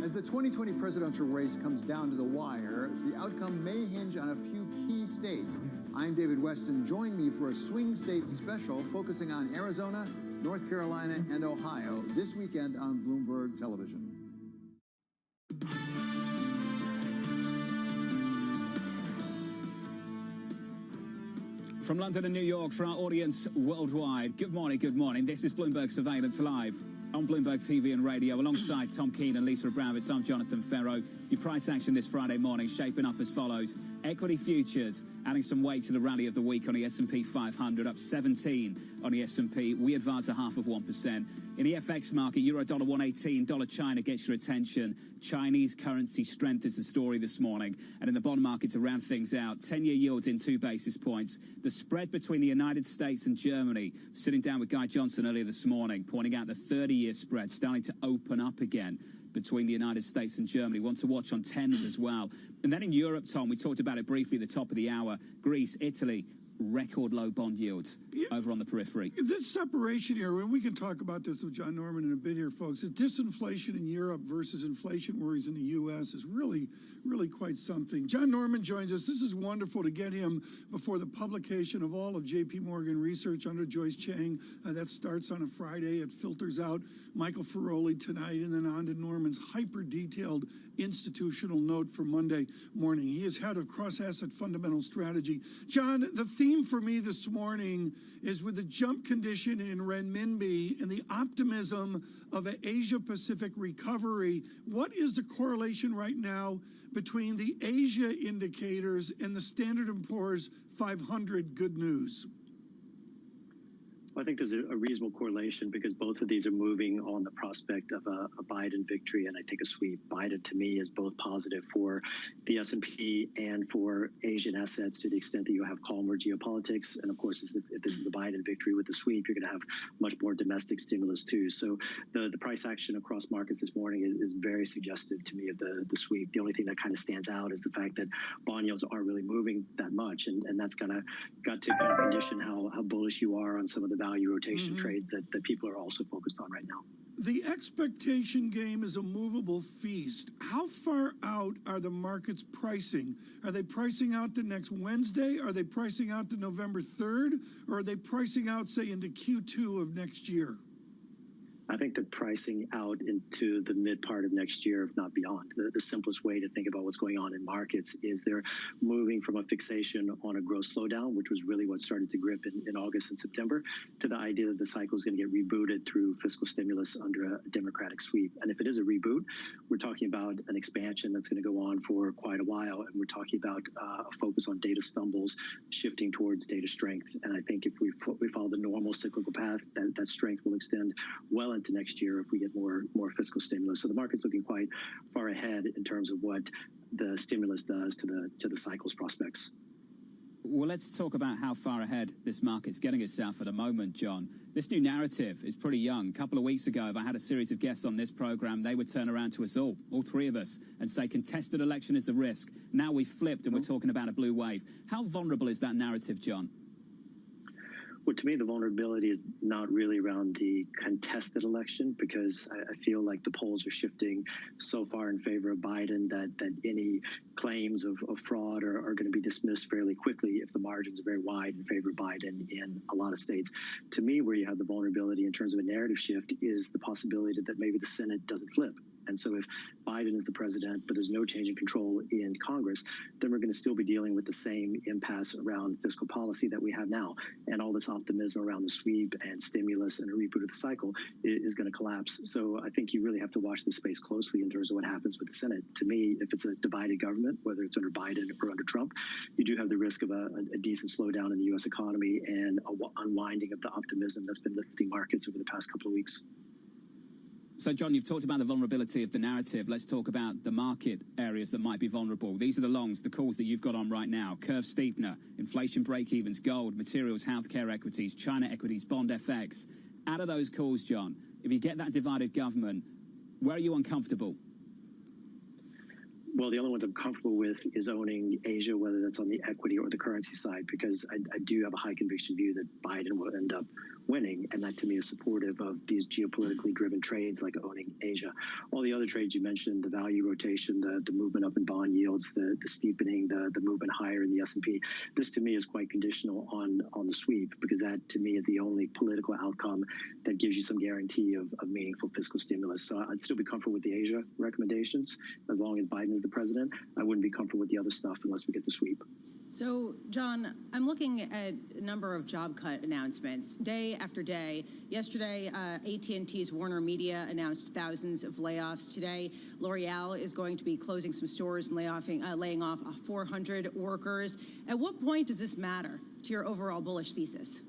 As the 2020 presidential race comes down to the wire, the outcome may hinge on a few key states. I'm David Weston. Join me for a swing state special focusing on Arizona, North Carolina, and Ohio this weekend on Bloomberg Television. From London and New York, for our audience worldwide, good morning, good morning. This is Bloomberg Surveillance Live on Bloomberg TV and radio, alongside Tom Keane and Lisa Brown. I'm Jonathan Ferro. Your price action this Friday morning shaping up as follows. Equity futures adding some weight to the rally of the week on the S&P 500, up 17 on the S&P. We advance 0.5%. In the FX market, euro dollar 118, dollar China gets your attention. Chinese currency strength is the story this morning. And in the bond market, to round things out, 10-year yields in 2 basis points. The spread between the United States and Germany, sitting down with Guy Johnson earlier this morning, pointing out the 30-year spread starting to open up again between the United States and Germany. One to watch on 10s as well. And then in Europe, Tom, we talked about it briefly at the top of the hour. Greece, Italy, record low bond yields over on the periphery. This separation here, and we can talk about this with John Norman in a bit here, folks, is disinflation in Europe versus inflation worries in the U.S. is really, really quite something. John Norman joins us. This is wonderful to get him before the publication of all of J.P. Morgan research under Joyce Chang. That starts on a Friday. It filters out Michael Ferroli tonight and then on to Norman's hyper-detailed institutional note for Monday morning. He is head of cross-asset fundamental strategy. John, the theme for me this morning is with the jump condition in renminbi and the optimism of an Asia-Pacific recovery. What is the correlation right now between the Asia indicators and the Standard & Poor's 500 good news? Well, I think there's a reasonable correlation because both of these are moving on the prospect of a Biden victory and I think a sweep. Biden, to me, is both positive for the S&P and for Asian assets to the extent that you have calmer geopolitics. And of course, if this is a Biden victory with the sweep, you're going to have much more domestic stimulus too. So the price action across markets this morning is very suggestive to me of the sweep. The only thing that kind of stands out is the fact that bond yields aren't really moving that much. And that's got to kind of condition how bullish you are on some of the value rotation trades that people are also focused on right now. The expectation game is a movable feast. How far out are the markets pricing? Are they pricing out to next Wednesday? Are they pricing out to November 3rd? Or are they pricing out, say, into Q2 of next year? I think they're pricing out into the mid part of next year, if not beyond. The simplest way to think about what's going on in markets is they're moving from a fixation on a growth slowdown, which was really what started to grip in August and September, to the idea that the cycle is going to get rebooted through fiscal stimulus under a Democratic sweep. And if it is a reboot, we're talking about an expansion that's going to go on for quite a while. And we're talking about a focus on data stumbles shifting towards data strength. And I think if we follow the normal cyclical path, that strength will extend well into next year if we get more fiscal stimulus. So the market's looking quite far ahead in terms of what the stimulus does to the cycle's prospects. Well, let's talk about how far ahead this market's getting itself at the moment, John. This new narrative is pretty young. A couple of weeks ago, if I had a series of guests on this program, they would turn around to us all three of us, and say contested election is the risk. Now we've flipped and we're talking about a blue wave. How vulnerable is that narrative, John? Well, to me, the vulnerability is not really around the contested election because I feel like the polls are shifting so far in favor of Biden that any claims of fraud are going to be dismissed fairly quickly if the margins are very wide in favor of Biden in a lot of states. To me, where you have the vulnerability in terms of a narrative shift is the possibility that maybe the Senate doesn't flip. And so if Biden is the president, but there's no change in control in Congress, then we're going to still be dealing with the same impasse around fiscal policy that we have now. And all this optimism around the sweep and stimulus and a reboot of the cycle is going to collapse. So I think you really have to watch this space closely in terms of what happens with the Senate. To me, if it's a divided government, whether it's under Biden or under Trump, you do have the risk of a decent slowdown in the U.S. economy and an unwinding of the optimism that's been lifting markets over the past couple of weeks. So, John, you've talked about the vulnerability of the narrative. Let's talk about the market areas that might be vulnerable. These are the longs, the calls that you've got on right now. Curve steepener, inflation break-evens, gold, materials, healthcare equities, China equities, bond FX. Out of those calls, John, if you get that divided government, where are you uncomfortable? Well, the only ones I'm comfortable with is owning Asia, whether that's on the equity or the currency side, because I do have a high conviction view that Biden will end up winning, and that to me is supportive of these geopolitically driven trades like owning Asia. All the other trades you mentioned, the value rotation, the movement up in bond yields, the steepening, the movement higher in the S&P, this to me is quite conditional on the sweep, because that to me is the only political outcome that gives you some guarantee of meaningful fiscal stimulus. So I'd still be comfortable with the Asia recommendations as long as Biden is the president. I wouldn't be comfortable with the other stuff unless we get the sweep. So, John, I'm looking at a number of job cut announcements day after day. Yesterday, AT&T's Warner Media announced thousands of layoffs. Today, L'Oreal is going to be closing some stores and laying off 400 workers. At what point does this matter to your overall bullish thesis?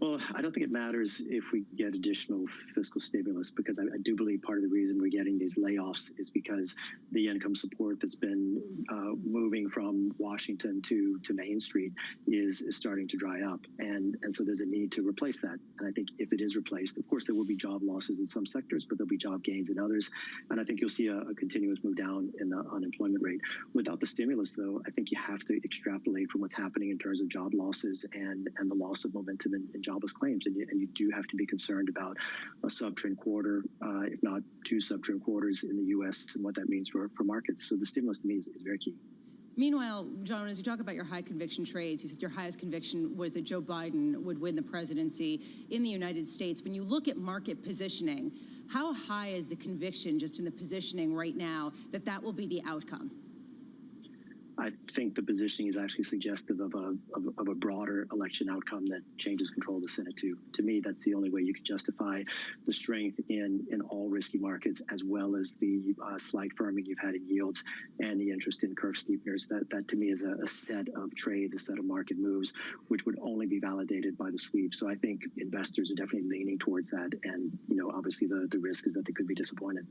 Well, I don't think it matters if we get additional fiscal stimulus, because I do believe part of the reason we're getting these layoffs is because the income support that's been moving from Washington to Main Street is starting to dry up. And so there's a need to replace that. And I think if it is replaced, of course, there will be job losses in some sectors, but there'll be job gains in others. And I think you'll see a continuous move down in the unemployment rate. Without the stimulus, though, I think you have to extrapolate from what's happening in terms of job losses and the loss of momentum in job jobless claims, and you do have to be concerned about a sub-trend quarter, if not 2 sub-trend quarters in the U.S. and what that means for markets. So the stimulus to me is very key. Meanwhile, John, as you talk about your high conviction trades, you said your highest conviction was that Joe Biden would win the presidency in the United States. When you look at market positioning, how high is the conviction just in the positioning right now that that will be the outcome? I think the positioning is actually suggestive of a broader election outcome that changes control of the Senate too. To me, that's the only way you can justify the strength in all risky markets, as well as the slight firming you've had in yields and the interest in curve steepeners. That to me is a set of trades, a set of market moves, which would only be validated by the sweep. So I think investors are definitely leaning towards that. And, obviously the risk is that they could be disappointed.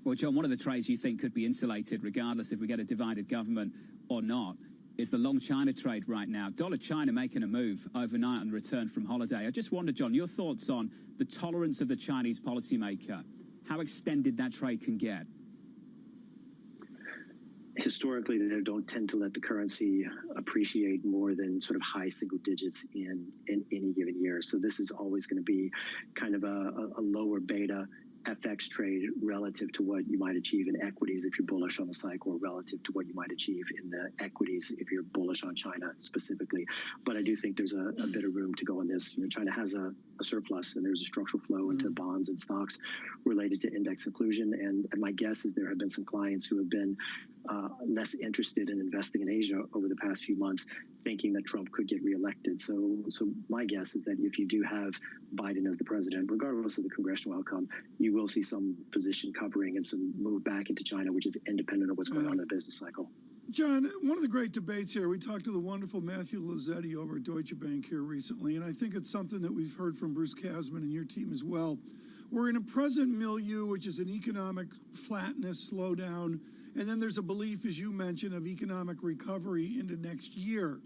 Well, John, one of the trades you think could be insulated, regardless if we get a divided government or not, is the long China trade right now. Dollar China making a move overnight on return from holiday. I just wonder, John, your thoughts on the tolerance of the Chinese policymaker, how extended that trade can get. Historically, they don't tend to let the currency appreciate more than sort of high single digits in any given year. So this is always going to be kind of a lower beta FX trade relative to what you might achieve in equities if you're bullish on the cycle, or relative to what you might achieve in the equities if you're bullish on China specifically. But I do think there's a bit of room to go on this. China has a surplus, and there's a structural flow into bonds and stocks related to index inclusion. And my guess is there have been some clients who have been less interested in investing in Asia over the past few months, thinking that Trump could get reelected. So my guess is that if you do have Biden as the president, regardless of the congressional outcome, you will see some position covering and some move back into China, which is independent of what's going on in the business cycle. John, one of the great debates here, we talked to the wonderful Matthew Lazzetti over at Deutsche Bank here recently, and I think it's something that we've heard from Bruce Kasman and your team as well. We're in a present milieu, which is an economic flatness, slowdown, and then there's a belief, as you mentioned, of economic recovery into next year.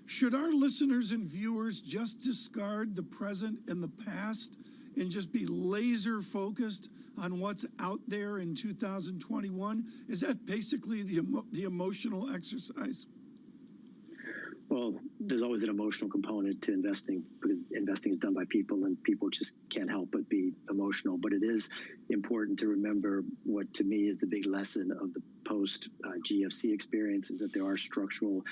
Should our listeners and viewers just discard the present and the past and just be laser focused on what's out there in 2021? Is that basically the emotional exercise? Well, there's always an emotional component to investing, because investing is done by people, and people just can't help but be emotional. But it is important to remember what, to me, is the big lesson of the post-GFC experience, is that there are structural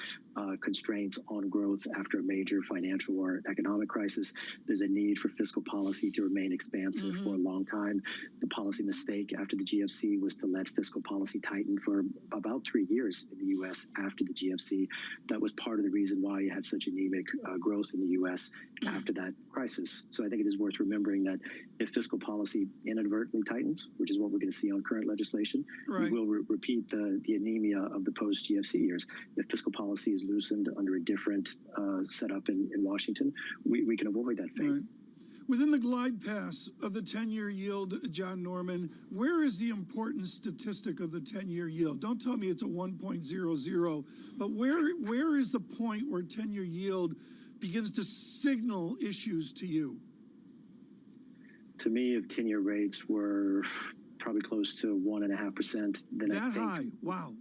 constraints on growth after a major financial or economic crisis. There's a need for fiscal policy to remain expansive for a long time. The policy mistake after the GFC was to let fiscal policy tighten for about 3 years in the U.S. after the GFC. That was part of the reason why you had such anemic growth in the U.S. after that crisis. So I think it is worth remembering that if fiscal policy inadvertently tightens, which is what we're going to see on current legislation, we will repeat the anemia of the post-GFC years. If fiscal policy is loosened under a different setup in Washington, we can avoid that fate. Right. Within the glide path of the 10-year yield, John Norman, where is the important statistic of the 10-year yield? Don't tell me it's a 1.00, but where is the point where 10-year yield begins to signal issues to you? To me, if 10-year rates were probably close to 1.5%, then I think... That high? Wow.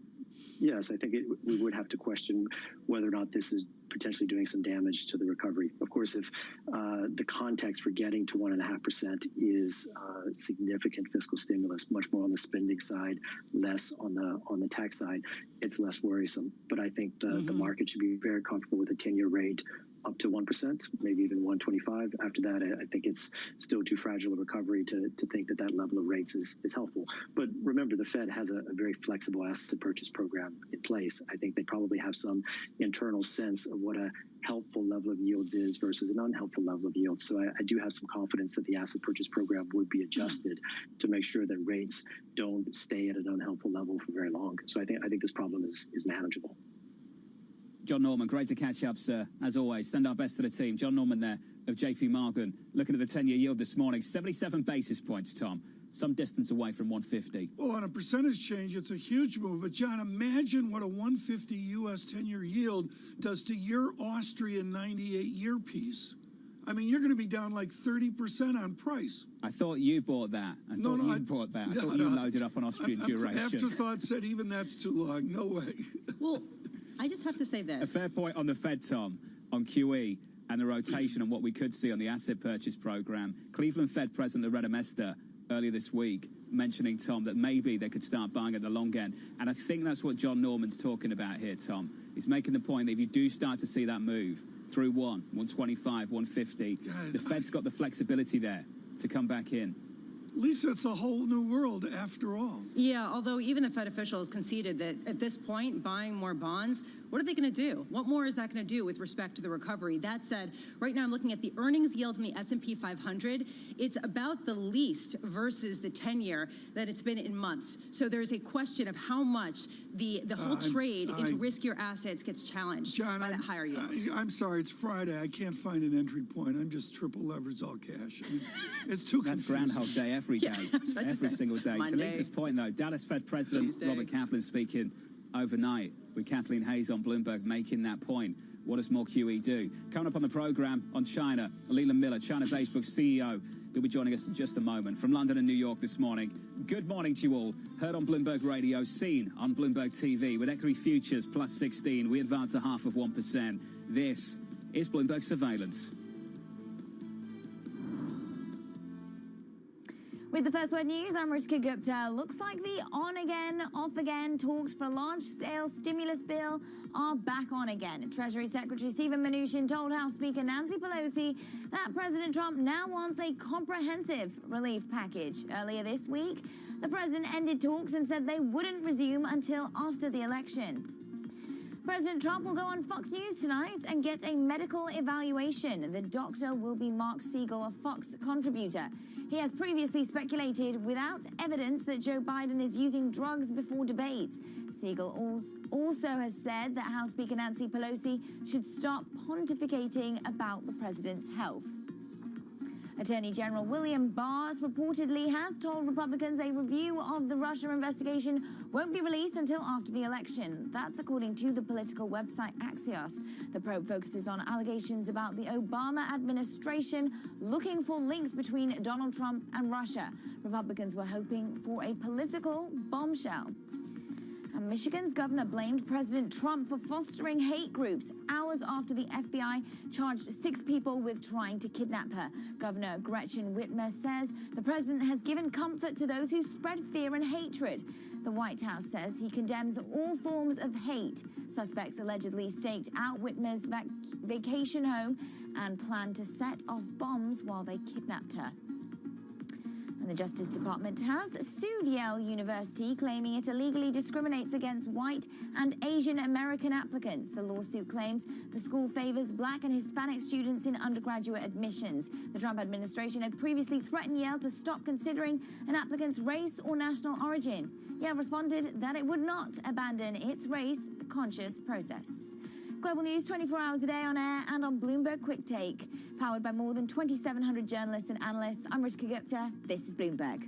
Yes, I think we would have to question whether or not this is potentially doing some damage to the recovery. Of course, if the context for getting to 1.5% is significant fiscal stimulus, much more on the spending side, less on the tax side, it's less worrisome. But I think the market should be very comfortable with a 10-year rate up to 1%, maybe even 1.25. After that, I think it's still too fragile a recovery to think that that level of rates is helpful. But remember, the Fed has a very flexible asset purchase program in place. I think they probably have some internal sense of what a helpful level of yields is versus an unhelpful level of yields. So I do have some confidence that the asset purchase program would be adjusted to make sure that rates don't stay at an unhelpful level for very long. So I think this problem is manageable. John Norman, great to catch up, sir. As always, send our best to the team. John Norman there of JP Morgan, looking at the 10-year yield this morning, 77 basis points, Tom, some distance away from 150. Well, on a percentage change, it's a huge move. But, John, imagine what a 150 U.S. 10-year yield does to your Austrian 98-year piece. I mean, you're going to be down like 30% on price. I thought you bought that. I thought you loaded up on Austrian duration. Afterthought said even that's too long. No way. Well, I just have to say this. A fair point on the Fed, Tom, on QE. and the rotation and what we could see on the asset purchase program. Cleveland Fed President Loretta Mester earlier this week mentioning, Tom, that maybe they could start buying at the long end. And I think that's what John Norman's talking about here, Tom. He's making the point that if you do start to see that move through 125, 150, the Fed's got the flexibility there to come back in. Lisa, it's a whole new world after all. Yeah, although even the Fed officials conceded that at this point, buying more bonds, what are they going to do? What more is that going to do with respect to the recovery? That said, right now I'm looking at the earnings yield in the S&P 500. It's about the least versus the 10-year that it's been in months. So there's a question of how much the whole trade into riskier assets gets challenged by that higher yield. I'm sorry, it's Friday. I can't find an entry point. I'm just triple leveraged all cash. It's too That's confusing. Groundhog Day every day, every single day. Monday. To Lisa's point, though, Dallas Fed President Tuesday. Robert Kaplan speaking overnight with Kathleen Hayes on Bloomberg making that point. What does more QE do? Coming up on the program on China, Leland Miller, China-based book CEO, will be joining us in just a moment from London and New York this morning. Good morning to you all. Heard on Bloomberg Radio, seen on Bloomberg TV with equity futures plus 16. We advance 0.5%. This is Bloomberg Surveillance. With the first word news, I'm Ritika Gupta. Looks like the on-again, off-again talks for a large-scale stimulus bill are back on again. Treasury Secretary Steven Mnuchin told House Speaker Nancy Pelosi that President Trump now wants a comprehensive relief package. Earlier this week, the president ended talks and said they wouldn't resume until after the election. President Trump will go on Fox News tonight and get a medical evaluation. The doctor will be Mark Siegel, a Fox contributor. He has previously speculated without evidence that Joe Biden is using drugs before debates. Siegel also has said that House Speaker Nancy Pelosi should stop pontificating about the president's health. Attorney General William Barr reportedly has told Republicans a review of the Russia investigation won't be released until after the election. That's according to the political website Axios. The probe focuses on allegations about the Obama administration looking for links between Donald Trump and Russia. Republicans were hoping for a political bombshell. And Michigan's governor blamed President Trump for fostering hate groups hours after the FBI charged 6 people with trying to kidnap her. Governor Gretchen Whitmer says the president has given comfort to those who spread fear and hatred. The White House says he condemns all forms of hate. Suspects allegedly staked out Whitmer's vacation home and planned to set off bombs while they kidnapped her. And the Justice Department has sued Yale University, claiming it illegally discriminates against white and Asian American applicants. The lawsuit claims the school favors Black and Hispanic students in undergraduate admissions. The Trump administration had previously threatened Yale to stop considering an applicant's race or national origin. Yale responded that it would not abandon its race-conscious process. Global news 24 hours a day on air and on Bloomberg Quick Take. Powered by more than 2,700 journalists and analysts, I'm Ritika Gupta. This is Bloomberg.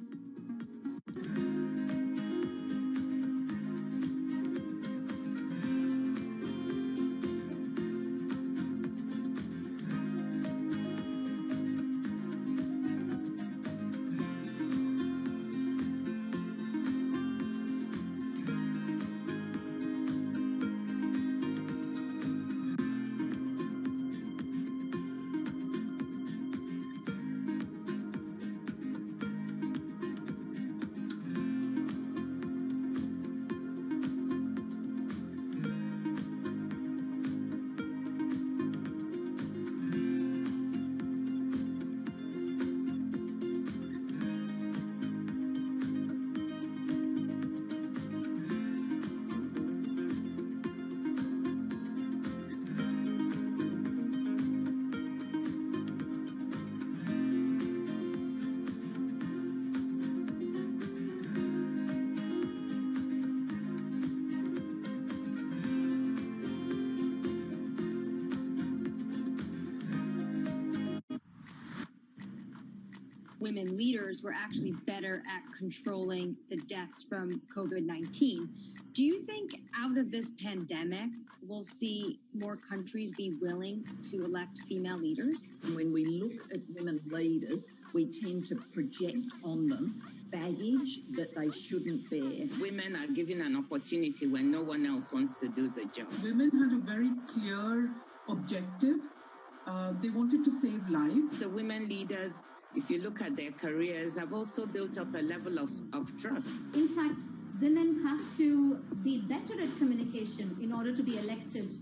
Women leaders were actually better at controlling the deaths from COVID-19. Do you think out of this pandemic, we'll see more countries be willing to elect female leaders? When we look at women leaders, we tend to project on them baggage that they shouldn't bear. Women are given an opportunity when no one else wants to do the job. Women had a very clear objective They wanted to save lives. The women leaders, if you look at their careers, have also built up a level of trust. In fact, women have to be better at communication in order to be elected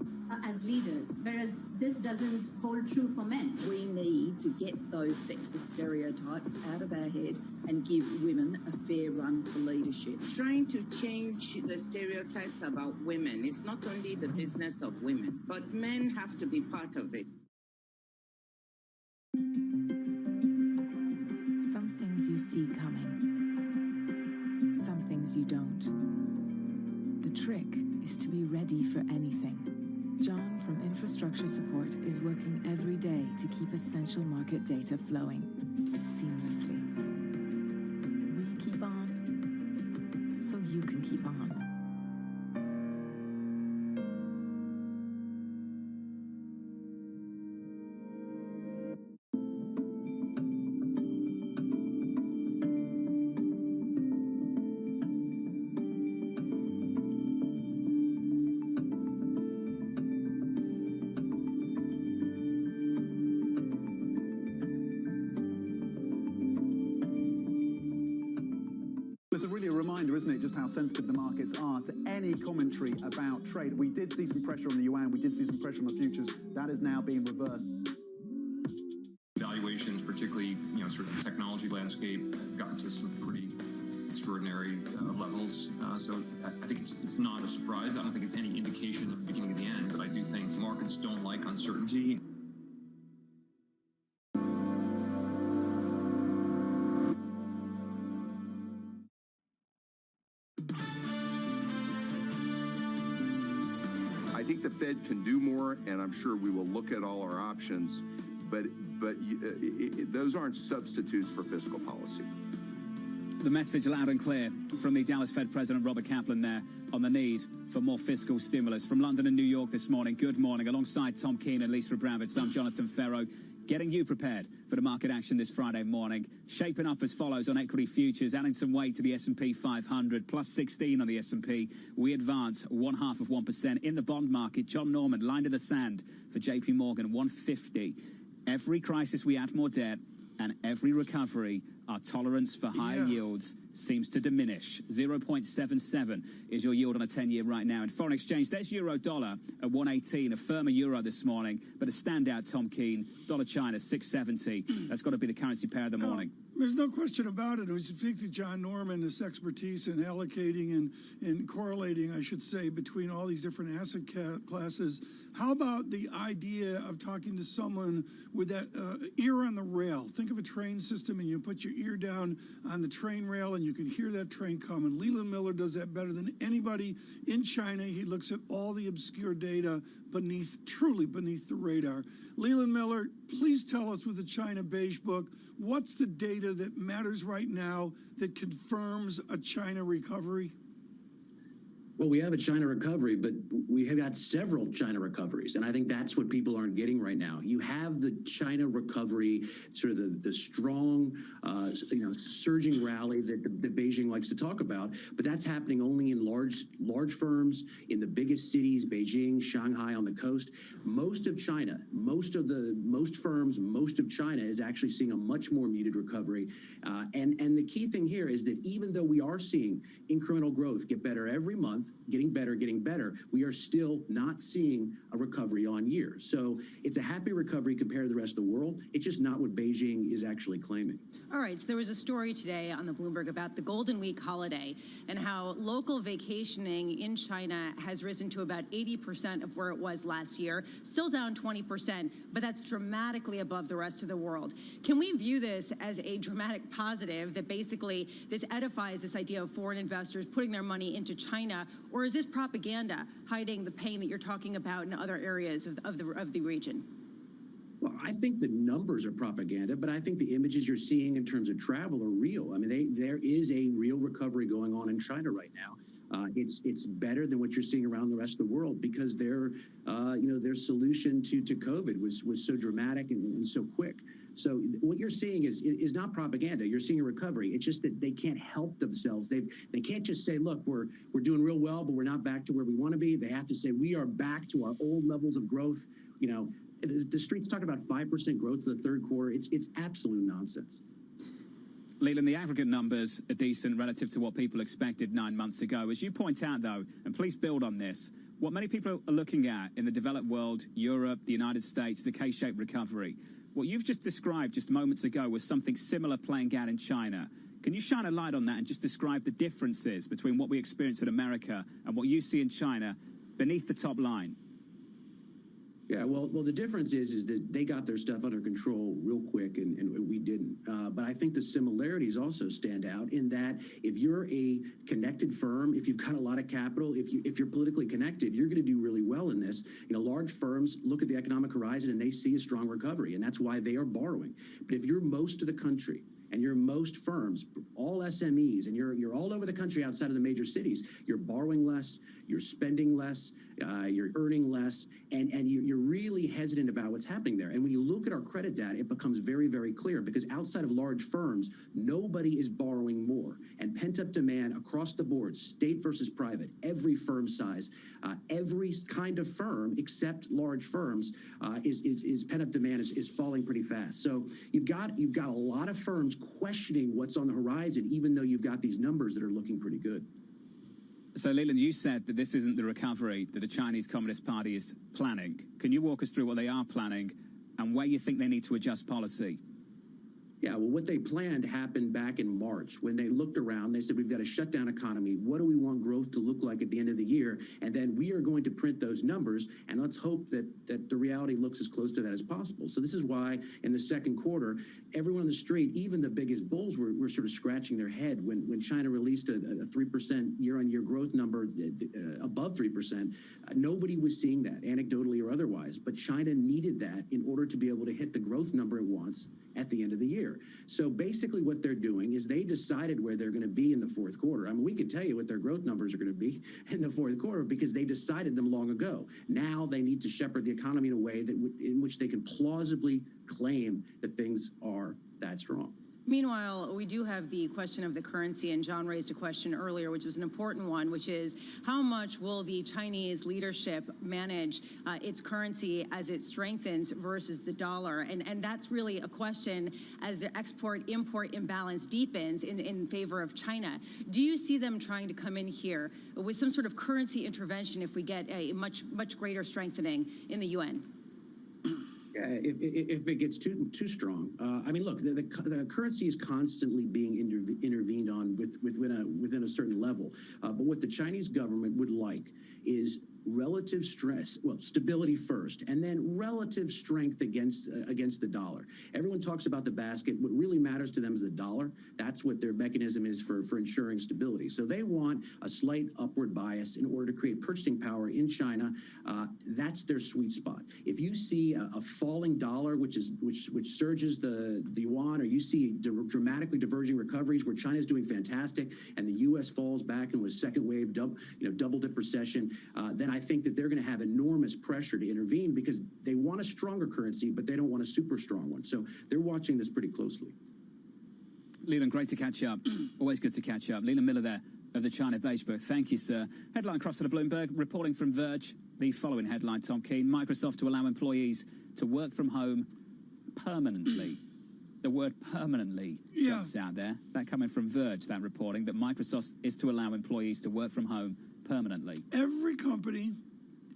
as leaders, whereas this doesn't hold true for men. We need to get those sexist stereotypes out of our head and give women a fair run for leadership. Trying to change the stereotypes about women is not only the business of women, but men have to be part of it. Some things you see coming, some things you don't. The trick is to be ready for anything. John from Infrastructure Support is working every day to keep essential market data flowing seamlessly. We keep on, so you can keep on. It's really a reminder, isn't it, just how sensitive the markets are to any commentary about trade. We did see some pressure on the yuan, we did see some pressure on the futures. That is now being reversed. Valuations, particularly, sort of the technology landscape, have gotten to some pretty extraordinary levels. So I think it's not a surprise. I don't think it's any indication of the beginning of the end, but I do think markets don't like uncertainty. I think the Fed can do more, and I'm sure we will look at all our options, but those aren't substitutes for fiscal policy. The message loud and clear from the Dallas Fed President Robert Kaplan there on the need for more fiscal stimulus. From London and New York this morning, good morning. Alongside Tom Keene and Lisa Abramowitz, I'm Jonathan Ferro, getting you prepared for the market action this Friday morning. Shaping up as follows on equity futures, adding some weight to the S&P 500, plus 16 on the S&P. We advance 0.5% in the bond market. John Norman, line to the sand for JP Morgan, 150. Every crisis we add more debt, and every recovery, our tolerance for higher yields seems to diminish. 0.77 is your yield on a 10-year right now. In foreign exchange, there's euro dollar at 118, a firmer euro this morning, but a standout, Tom Keene, dollar China 670. That's got to be the currency pair of the morning. There's no question about it. We speak to John Norman, his expertise in allocating and correlating, I should say, between all these different asset classes. How about the idea of talking to someone with that ear on the rail? Think of a train system, and you put your ear down on the train rail, and you can hear that train coming. Leland Miller does that better than anybody in China. He looks at all the obscure data truly beneath the radar. Leland Miller, please tell us with the China Beige Book, what's the data that matters right now that confirms a China recovery? Well, we have a China recovery, but we have got several China recoveries, and I think that's what people aren't getting right now. You have the China recovery, sort of the strong, surging rally that the Beijing likes to talk about, but that's happening only in large firms in the biggest cities, Beijing, Shanghai on the coast. Most of China, most firms, most of China is actually seeing a much more muted recovery, and the key thing here is that even though we are seeing incremental growth get better every month, getting better, we are still not seeing a recovery on year. So it's a happy recovery compared to the rest of the world. It's just not what Beijing is actually claiming. All right, so there was a story today on the Bloomberg about the Golden Week holiday and how local vacationing in China has risen to about 80% of where it was last year, still down 20%, but that's dramatically above the rest of the world. Can we view this as a dramatic positive that basically this edifies this idea of foreign investors putting their money into China, or is this propaganda hiding the pain that you're talking about in other areas of the region? Well, I think the numbers are propaganda, but I think the images you're seeing in terms of travel are real. I mean, there is a real recovery going on in China right now. It's better than what you're seeing around the rest of the world because their solution to COVID was so dramatic and so quick. So what you're seeing is not propaganda. You're seeing a recovery. It's just that they can't help themselves. They can't just say, look, we're doing real well, but we're not back to where we want to be. They have to say we are back to our old levels of growth, The street's talking about 5% growth for the third quarter. It's absolute nonsense. Leland, the aggregate numbers are decent relative to what people expected 9 months ago. As you point out, though, and please build on this, what many people are looking at in the developed world, Europe, the United States, is a K-shaped recovery. What you've just described just moments ago was something similar playing out in China. Can you shine a light on that and just describe the differences between what we experience in America and what you see in China beneath the top line? Yeah, well, the difference is that they got their stuff under control real quick, and we didn't. But I think the similarities also stand out in that if you're a connected firm, if you've got a lot of capital, if you're politically connected, you're going to do really well in this. You know, large firms look at the economic horizon and they see a strong recovery, and that's why they are borrowing. But if you're most of the country, and you're most firms, all SMEs, and you're all over the country outside of the major cities, you're borrowing less, you're spending less, you're earning less, and you're really hesitant about what's happening there. And when you look at our credit data, it becomes very, very clear, because outside of large firms, nobody is borrowing more. And pent-up demand across the board, state versus private, every firm size, every kind of firm except large firms, is pent-up demand is falling pretty fast. So you've got a lot of firms questioning what's on the horizon, even though you've got these numbers that are looking pretty good. So, Leland, you said that this isn't the recovery that the Chinese Communist Party is planning. Can you walk us through what they are planning and where you think they need to adjust policy? Yeah, well, what they planned happened back in March when they looked around. They said, we've got a shutdown economy. What do we want growth to look like at the end of the year? And then we are going to print those numbers, and let's hope that the reality looks as close to that as possible. So this is why in the second quarter, everyone on the street, even the biggest bulls, were sort of scratching their head when China released a 3% year-on-year growth number above 3%. Nobody was seeing that, anecdotally or otherwise. But China needed that in order to be able to hit the growth number it wants at the end of the year. So basically what they're doing is they decided where they're going to be in the fourth quarter. I mean, we can tell you what their growth numbers are going to be in the fourth quarter because they decided them long ago. Now they need to shepherd the economy in a way that in which they can plausibly claim that things are that strong. Meanwhile, we do have the question of the currency, and John raised a question earlier, which was an important one, which is how much will the Chinese leadership manage its currency as it strengthens versus the dollar? And that's really a question as the export-import imbalance deepens in favor of China. Do you see them trying to come in here with some sort of currency intervention if we get a much greater strengthening in the yuan? Yeah, if it gets too strong. I mean, look, the currency is constantly being intervened on within a certain level. But what the Chinese government would like is relative stability first, and then relative strength against the dollar. Everyone talks about the basket. What really matters to them is the dollar. That's what their mechanism is for ensuring stability. So they want a slight upward bias in order to create purchasing power in China. That's their sweet spot. If you see a falling dollar, which surges the yuan, or you see dramatically diverging recoveries where China is doing fantastic and the U.S. falls back and was second wave double-dip recession, then I think that they're going to have enormous pressure to intervene because they want a stronger currency, but they don't want a super strong one. So they're watching this pretty closely. Leland, great to catch up. Always good to catch up. Leland Miller there of the China Beige Book. Thank you, sir. Headline across to the Bloomberg, reporting from Verge. The following headline, Tom Keene, Microsoft to allow employees to work from home permanently. The word permanently jumps out there. That coming from Verge, that reporting, that Microsoft is to allow employees to work from home permanently. Every company,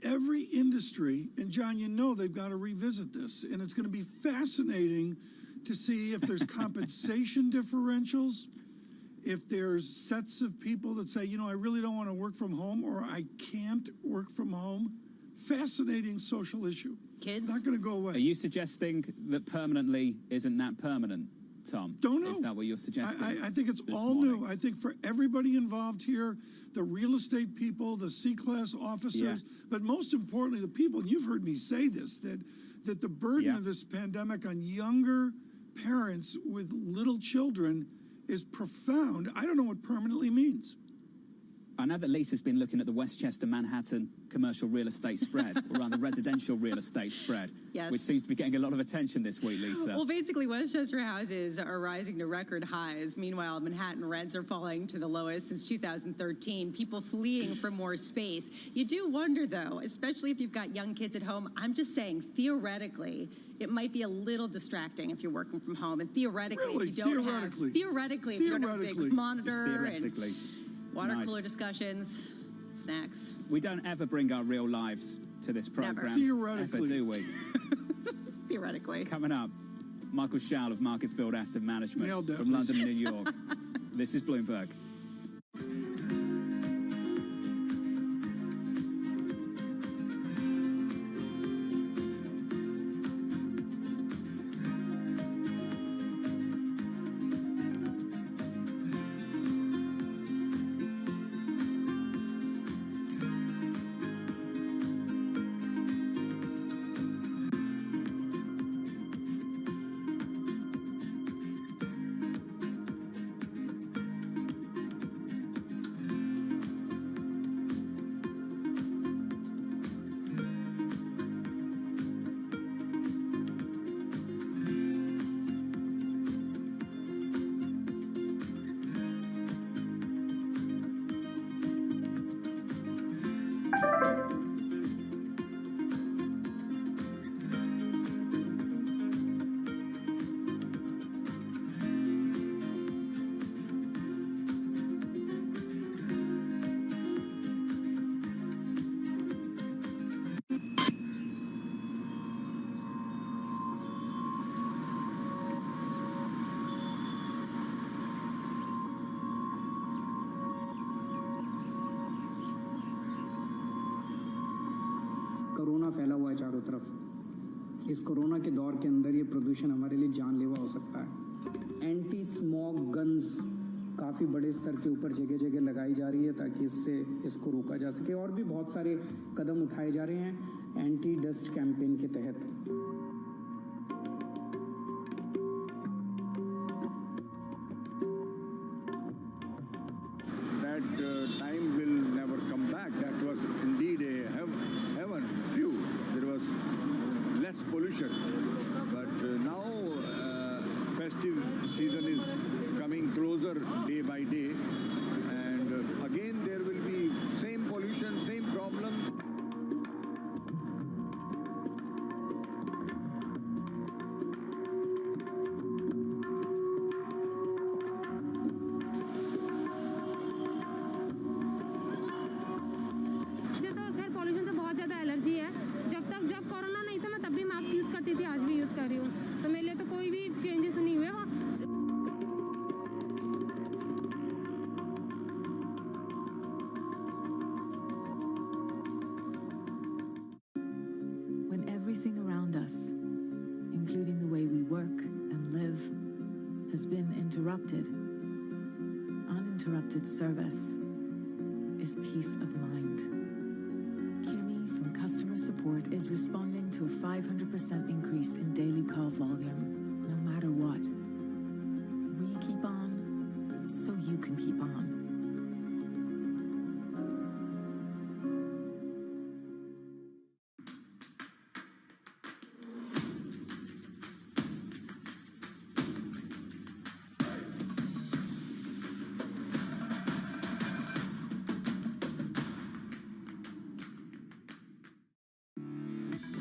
every industry, and John, you know they've got to revisit this, and it's going to be fascinating to see if there's compensation differentials, if there's sets of people that say, you know, I really don't want to work from home, or I can't work from home. Fascinating social issue. Kids? It's not going to go away. Are you suggesting that permanently isn't that permanent, Tom? Don't know. Is that what you're suggesting? I think it's all new. I think for everybody involved here, the real estate people, the C-class officers, but most importantly, the people, and you've heard me say this, that the burden of this pandemic on younger parents with little children is profound. I don't know what permanently means. I know that Lisa's been looking at the Westchester Manhattan commercial real estate spread, or rather residential real estate spread, Yes. which seems to be getting a lot of attention this week, Lisa. Well, basically, Westchester houses are rising to record highs. Meanwhile, Manhattan rents are falling to the lowest since 2013. People fleeing for more space. You do wonder, though, especially if you've got young kids at home. I'm just saying, theoretically, it might be a little distracting if you're working from home. And theoretically, Really? if you don't Theoretically? if you don't have a big monitor Theoretically. and water Nice. cooler discussions, snacks. We don't ever bring our real lives to this Never. program. Theoretically. Ever, do we? Theoretically. Coming up, Michael Schall of Marketfield Asset Management Nailed that, from London, Lisa. New York. This is Bloomberg. Corona फैला हुआ है चारों तरफ। इस corona के दौर के अंदर ये प्रदूषण हमारे लिए जानलेवा हो सकता है। एंटी स्मॉग गन्स काफ़ी बड़े स्तर के ऊपर जगह जगह लगाई जा रही है ताकि इससे इसको रोका जा सके, और भी बहुत सारे कदम उठाए जा रहे हैं एंटी डस्ट कैंपेन के तहत। Time will never come back. That was indeed a heaven view. There was less pollution. But now festive season is coming closer day by day. And again there will be same pollution, same problem. जब corona नहीं था मैं तब भी mask use करती थी, आज भी यूज कर रही हूँ, तो मेरे लिए तो कोई भी चेंजेस नहीं हुए। When everything around us, including the way we work and live, has been interrupted, uninterrupted service is peace of mind. Customer support is responding to a 500% increase in daily call volume, no matter what. We keep on, so you can keep on.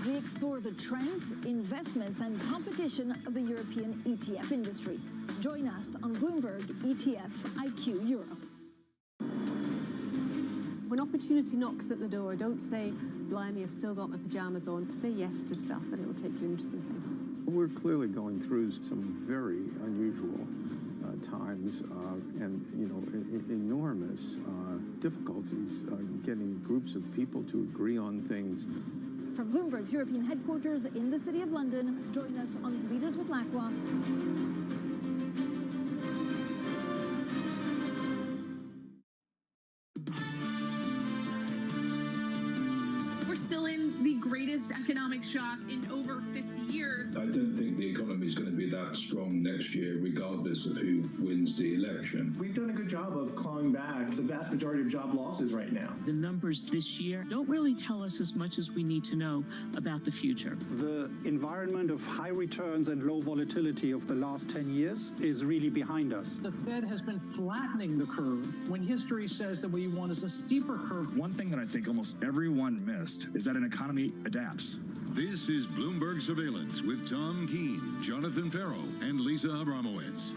We explore the trends, investments, and competition of the European ETF industry. Join us on Bloomberg ETF IQ Europe. When opportunity knocks at the door, don't say, blimey, I've still got my pajamas on. Say yes to stuff and it will take you interesting places. We're clearly going through some very unusual times and, you know, enormous difficulties getting groups of people to agree on things. From Bloomberg's European headquarters in the City of London, join us on Leaders with LACWA. We're still in the greatest economic shock in over 50 years. I don't think the economy is going to be that back strong next year, regardless of who wins the election. We've done a good job of clawing back the vast majority of job losses right now. The numbers this year don't really tell us as much as we need to know about the future. The environment of high returns and low volatility of the last 10 years is really behind us. The Fed has been flattening the curve when history says that what you want is a steeper curve. One thing that I think almost everyone missed is that an economy adapts. This is Bloomberg Surveillance with Tom Keene, Jonathan Farrow, and Lisa Abramowitz.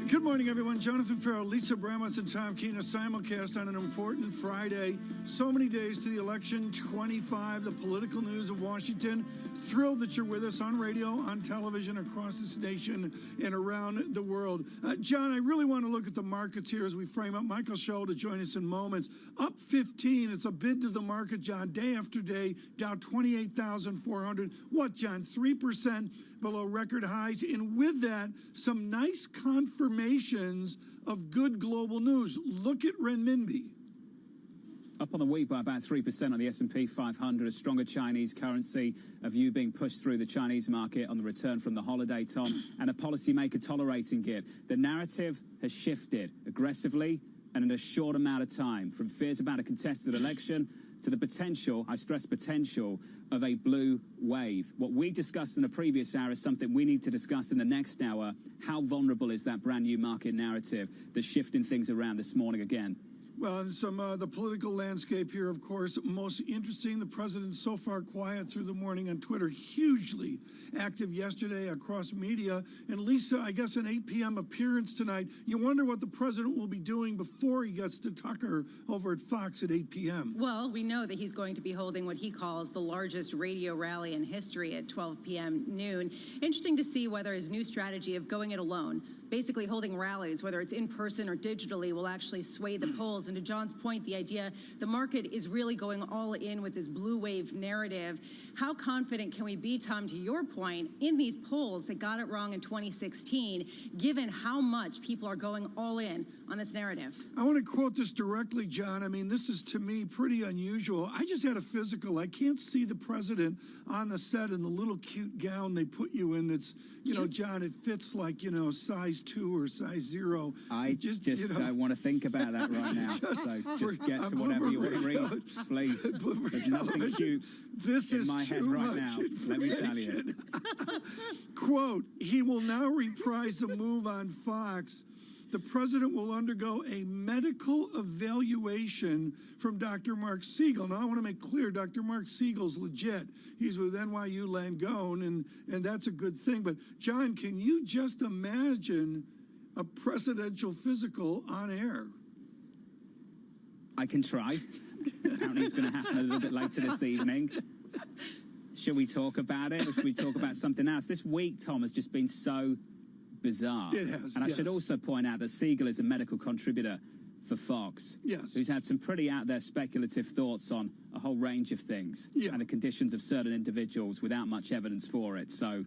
Good morning, everyone. Jonathan Farrow, Lisa Abramowitz, and Tom Keene, a simulcast on an important Friday. So many days to the election, 25, the political news of Washington. Thrilled that you're with us on radio, on television, across this nation and around the world. John, I really want to look at the markets here as we frame up. Michael Scholl to join us in moments. Up 15. It's a bid to the market, John, day after day, down 28,400. What, John, 3% below record highs? And with that, some nice confirmations of good global news. Look at renminbi. Up on the week by about 3% on the S&P 500, a stronger Chinese currency, a view being pushed through the Chinese market on the return from the holiday, Tom, and a policymaker tolerating it. The narrative has shifted aggressively and in a short amount of time, from fears about a contested election to the potential, I stress potential, of a blue wave. What we discussed in the previous hour is something we need to discuss in the next hour. How vulnerable is that brand new market narrative that's shifting things around this morning again? Well, and some the political landscape here, of course, most interesting. The president so far quiet through the morning on Twitter, hugely active yesterday across media. And Lisa, I guess an 8 p.m. appearance tonight. You wonder what the president will be doing before he gets to Tucker over at Fox at 8 p.m. Well, we know that he's going to be holding what he calls the largest radio rally in history at 12 p.m. noon. Interesting to see whether his new strategy of going it alone, basically holding rallies, whether it's in person or digitally, will actually sway the polls. And to John's point, the idea the market is really going all in with this blue wave narrative. How confident can we be, Tom, to your point, in these polls that got it wrong in 2016, given how much people are going all in on this narrative? I want to quote this directly, John. I mean, this is, to me, pretty unusual. I just had a physical. I can't see the president on the set in the little cute gown they put you in that's, you know, John, it fits like, you know, size 2 or size 0. I just you know, don't want to think about that right now. Just get to whatever you want to read, please. There's nothing cute in my head right now, let me tell you. Quote, he will now reprise a move on Fox. The president will undergo a medical evaluation from Dr. Mark Siegel. Now, I want to make clear, Dr. Mark Siegel's legit. He's with NYU Langone, and that's a good thing. But, John, can you just imagine a presidential physical on air? I can try. Apparently it's going to happen a little bit later this evening. Should we talk about it, or should we talk about something else? This week, Tom, has just been so bizarre. It has, and I should also point out that Siegel is a medical contributor for Fox. Yes. Who's had some pretty out there speculative thoughts on a whole range of things and the conditions of certain individuals without much evidence for it. So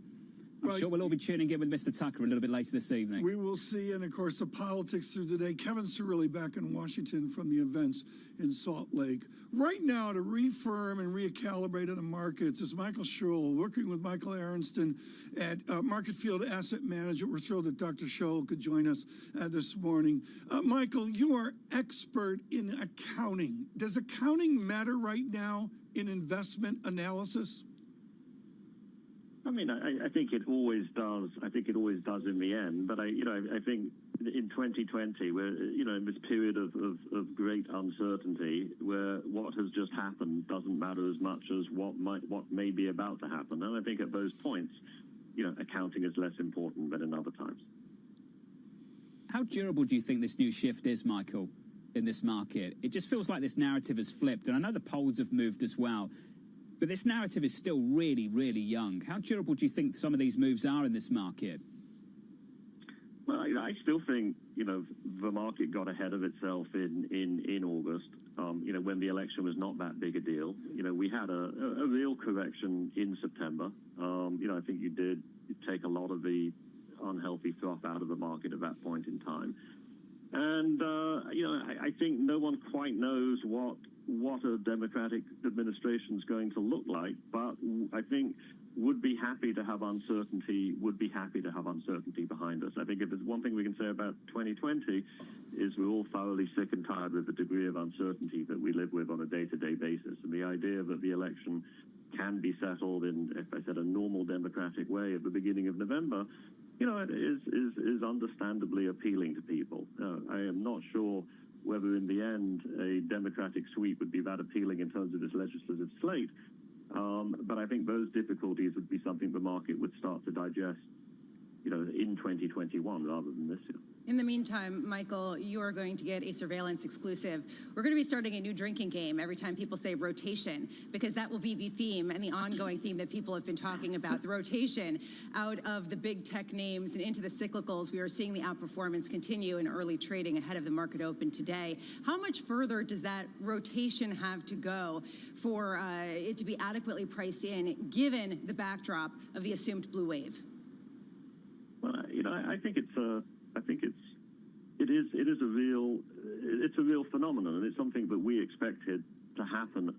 I'm sure we'll all be tuning in with Mr. Tucker a little bit later this evening. We will see, and of course, the politics through the day. Kevin Cirilli back in Washington from the events in Salt Lake. Right now, to refirm and recalibrate the markets is Michael Scholl, working with Michael Aronston at Market Field Asset Management. We're thrilled that Dr. Scholl could join us this morning. Michael, you are expert in accounting. Does accounting matter right now in investment analysis? I mean, I think it always does. I think it always does in the end. But I think in 2020, we're, in this period of great uncertainty, where what has just happened doesn't matter as much as what may be about to happen. And I think at those points, accounting is less important than in other times. How durable do you think this new shift is, Michael, in this market? It just feels like this narrative has flipped, and I know the polls have moved as well. But this narrative is still really, really young. How durable do you think some of these moves are in this market? Well, I still think, the market got ahead of itself in August, when the election was not that big a deal. We had a real correction in September. I think you did take a lot of the unhealthy froth out of the market at that point in time. And, I think no one quite knows what a Democratic administration is going to look like. But I think would be happy to have uncertainty behind us. I think if there's one thing we can say about 2020 is we're all thoroughly sick and tired with the degree of uncertainty that we live with on a day-to-day basis. And the idea that the election can be settled in, if I said, a normal democratic way at the beginning of November, it is understandably appealing to people. I am not sure whether in the end a democratic sweep would be that appealing in terms of this legislative slate. But I think those difficulties would be something the market would start to digest, in 2021 rather than this year. In the meantime, Michael, you are going to get a surveillance exclusive. We're going to be starting a new drinking game every time people say rotation, because that will be the theme and the ongoing theme that people have been talking about, the rotation out of the big tech names and into the cyclicals. We are seeing the outperformance continue in early trading ahead of the market open today. How much further does that rotation have to go for it to be adequately priced in, given the backdrop of the assumed blue wave? Well, I think it's a real phenomenon, and it's something that we expected to happen,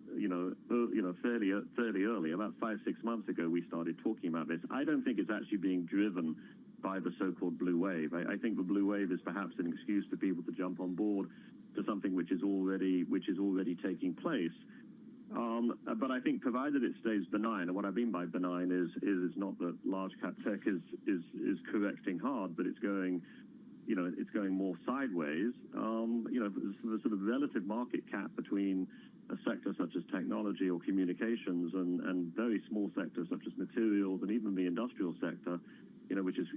fairly early. About 5-6 months ago, we started talking about this. I don't think it's actually being driven by the so-called blue wave. I think the blue wave is perhaps an excuse for people to jump on board to something which is already taking place. But I think provided it stays benign, and what I mean by benign is not that large cap tech is correcting hard, but it's going more sideways. The sort of relative market cap between a sector such as technology or communications and very small sectors such as materials and even the industrial sector, which is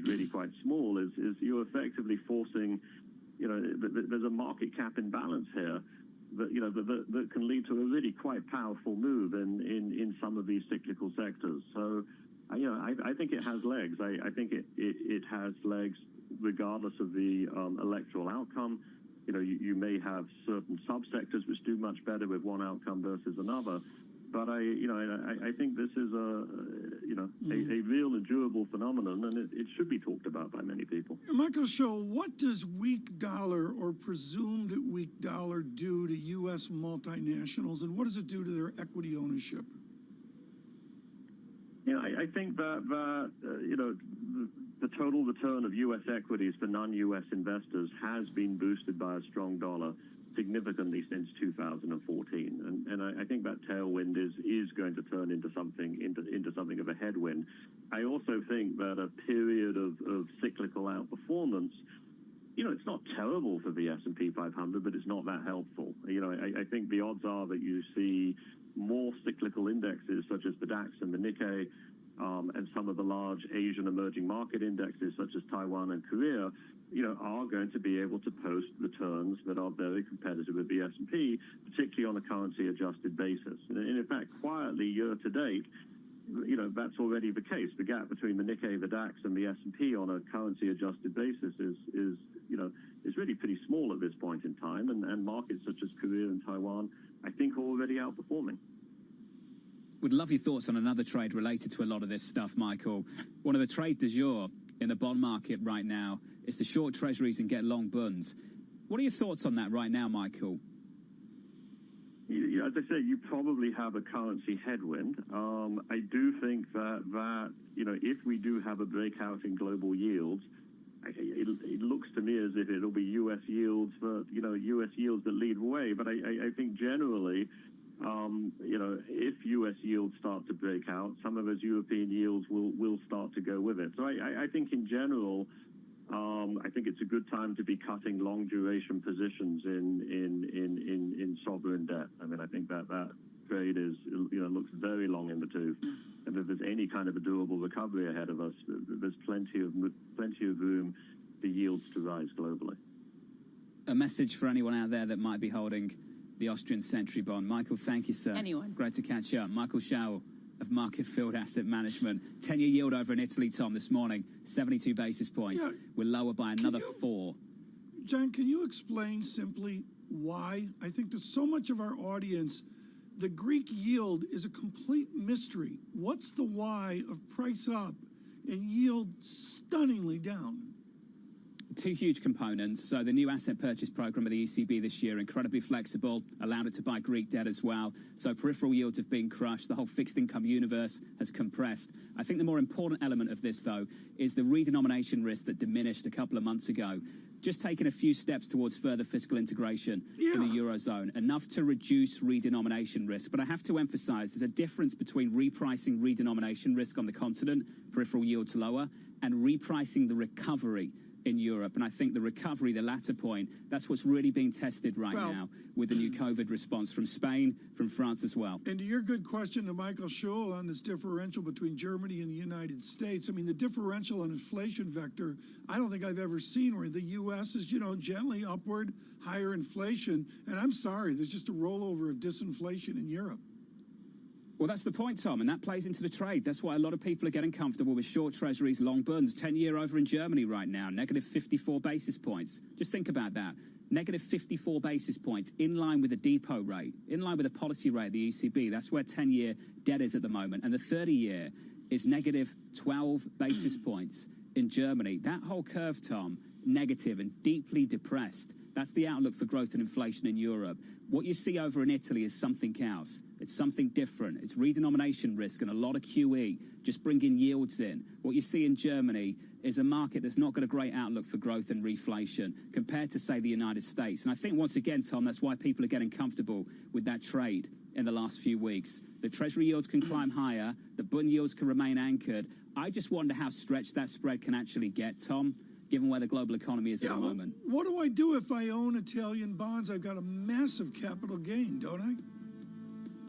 really quite small, is you're effectively forcing, there's a market cap imbalance here that can lead to a really quite powerful move in some of these cyclical sectors. So, I think it has legs. I think it has legs regardless of the electoral outcome. You may have certain subsectors which do much better with one outcome versus another. But I think this is a real and durable phenomenon, and it should be talked about by many people. Michael Shull, what does weak dollar or presumed weak dollar do to U.S. multinationals, and what does it do to their equity ownership? I think that the total return of U.S. equities for non-U.S. investors has been boosted by a strong dollar significantly since 2014, and I think that tailwind is going to turn into something of a headwind. I also think that a period of cyclical outperformance, it's not terrible for the S&P 500, but it's not that helpful. I think the odds are that you see more cyclical indexes such as the DAX and the Nikkei, and some of the large Asian emerging market indexes such as Taiwan and Korea, are going to be able to post returns that are very competitive with the S&P, particularly on a currency-adjusted basis. And in fact, quietly year to date, that's already the case. The gap between the Nikkei, the DAX, and the S&P on a currency-adjusted basis is really pretty small at this point in time. And markets such as Korea and Taiwan, I think, are already outperforming. Would love your thoughts on another trade related to a lot of this stuff, Michael. One of the trade du jour in the bond market right now is to short treasuries and get long bunds. What are your thoughts on that right now, Michael? As I say, you probably have a currency headwind. I do think that if we do have a breakout in global yields, it looks to me as if it'll be U.S. yields U.S. yields that lead the way. But I think generally, if U.S. yields start to break out, some of those European yields will start to go with it. So I think in general, I think it's a good time to be cutting long duration positions in sovereign debt. I mean, I think that trade looks very long in the tooth, and if there's any kind of a durable recovery ahead of us, there's plenty of room for yields to rise globally. A message for anyone out there that might be holding the Austrian Century bond. Michael, thank you, sir. Anyone. Great to catch up. Michael Shull of Market Field Asset Management. 10-year yield over in Italy, Tom, this morning, 72 basis points. Yeah. We're lower by another 4. John, can you explain simply why? I think to so much of our audience, the Greek yield is a complete mystery. What's the why of price up and yield stunningly down? Two huge components. So the new asset purchase program of the ECB this year, incredibly flexible, allowed it to buy Greek debt as well. So peripheral yields have been crushed. The whole fixed income universe has compressed. I think the more important element of this, though, is the redenomination risk that diminished a couple of months ago. Just taking a few steps towards further fiscal integration in the Eurozone, enough to reduce redenomination risk. But I have to emphasize there's a difference between repricing redenomination risk on the continent, peripheral yields lower, and repricing the recovery in Europe. And I think the recovery, the latter point, that's what's really being tested right now with the new COVID response from Spain, from France as well. And to your good question to Michael Schul on this differential between Germany and the United States, I mean, the differential on inflation vector, I don't think I've ever seen where the U.S. is, gently upward, higher inflation. And I'm sorry, there's just a rollover of disinflation in Europe. Well, that's the point, Tom, and that plays into the trade. That's why a lot of people are getting comfortable with short treasuries, long bonds. 10-year over in Germany right now, negative 54 basis points. Just think about that. Negative 54 basis points, in line with the depot rate, in line with the policy rate of the ECB. That's where 10-year debt is at the moment. And the 30-year is negative 12 basis points in Germany. That whole curve, Tom, negative and deeply depressed. That's the outlook for growth and inflation in Europe. What you see over in Italy is something else. It's something different. It's redenomination risk and a lot of QE, just bringing yields in. What you see in Germany is a market that's not got a great outlook for growth and reflation compared to, say, the United States. And I think, once again, Tom, that's why people are getting comfortable with that trade in the last few weeks. The Treasury yields can climb higher. The Bund yields can remain anchored. I just wonder how stretched that spread can actually get, Tom, given where the global economy is at the moment. What do I do if I own Italian bonds? I've got a massive capital gain, don't I?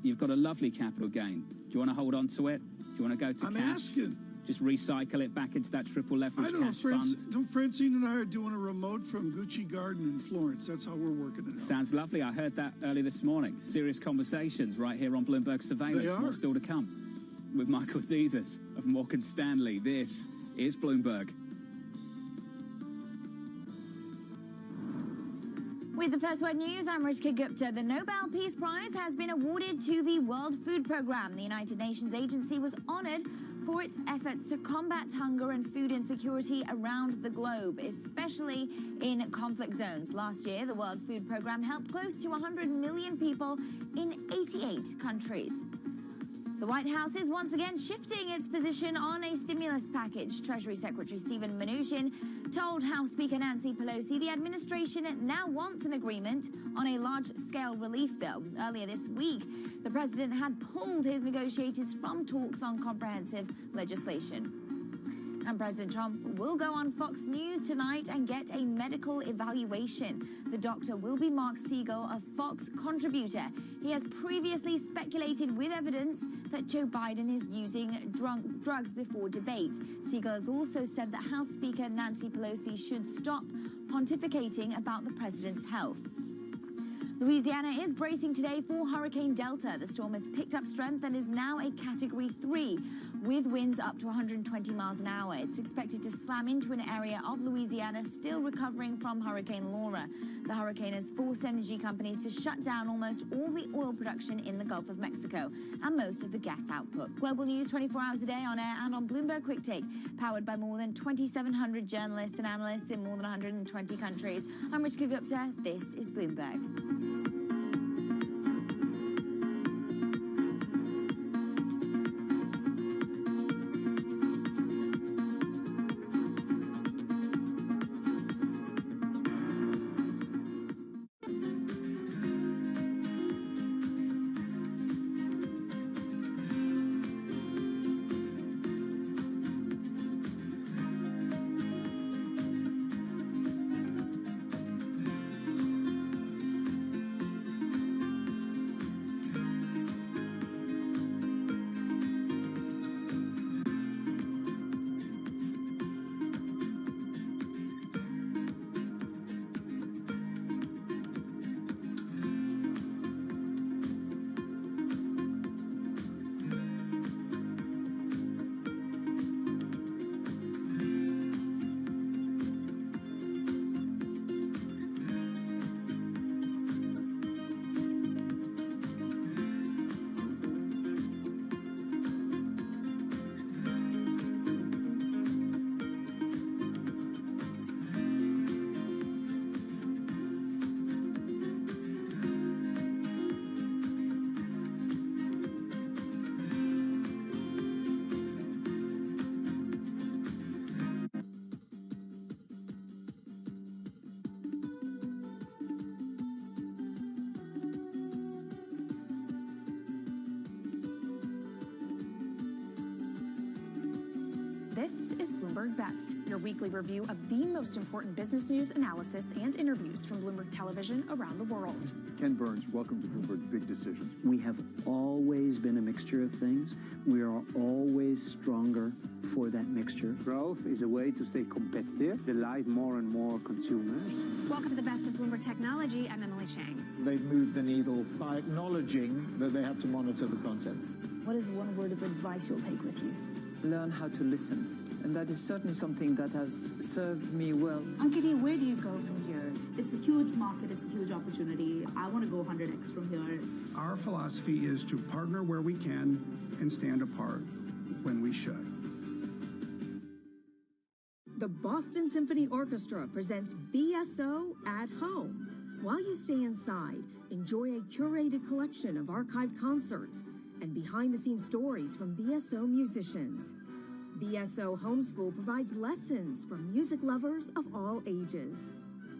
You've got a lovely capital gain. Do you want to hold on to it? Do you want to go to cash? I'm asking. Just recycle it back into that triple leverage cash fund? Francine and I are doing a remote from Gucci Garden in Florence. That's how we're working it out. Sounds lovely. I heard that early this morning. Serious conversations right here on Bloomberg Surveillance. They are. More still to come. With Michael Zezas of Morgan Stanley. This is Bloomberg. With the First Word News, I'm Rishika Gupta. The Nobel Peace Prize has been awarded to the World Food Programme. The United Nations agency was honored for its efforts to combat hunger and food insecurity around the globe, especially in conflict zones. Last year, the World Food Programme helped close to 100 million people in 88 countries. The White House is once again shifting its position on a stimulus package. Treasury Secretary Steven Mnuchin told House Speaker Nancy Pelosi the administration now wants an agreement on a large-scale relief bill. Earlier this week, the president had pulled his negotiators from talks on comprehensive legislation. And President Trump will go on Fox News tonight and get a medical evaluation. The doctor will be Mark Siegel, a Fox contributor. He has previously speculated with evidence that Joe Biden is using drugs before debates. Siegel has also said that House Speaker Nancy Pelosi should stop pontificating about the president's health. Louisiana is bracing today for Hurricane Delta. The storm has picked up strength and is now a Category 3, with winds up to 120 miles an hour. It's expected to slam into an area of Louisiana still recovering from Hurricane Laura. The hurricane has forced energy companies to shut down almost all the oil production in the Gulf of Mexico and most of the gas output. Global news 24 hours a day on air and on Bloomberg Quick Take, powered by more than 2,700 journalists and analysts in more than 120 countries. I'm Rishika Gupta. This is Bloomberg. This is Bloomberg Best, your weekly review of the most important business news, analysis, and interviews from Bloomberg Television around the world. Ken Burns, welcome to Bloomberg Big Decisions. We have always been a mixture of things. We are always stronger for that mixture. Growth is a way to stay competitive, delight more and more consumers. Welcome to the Best of Bloomberg Technology. I'm Emily Chang. They've moved the needle by acknowledging that they have to monitor the content. What is one word of advice you'll take with you? Learn how to listen. And that is certainly something that has served me well. Ankiti, where do you go from here? It's a huge market, it's a huge opportunity. I want to go 100x from here. Our philosophy is to partner where we can and stand apart when we should. The Boston Symphony Orchestra presents BSO at Home. While you stay inside, enjoy a curated collection of archived concerts and behind-the-scenes stories from BSO musicians. BSO Homeschool provides lessons for music lovers of all ages.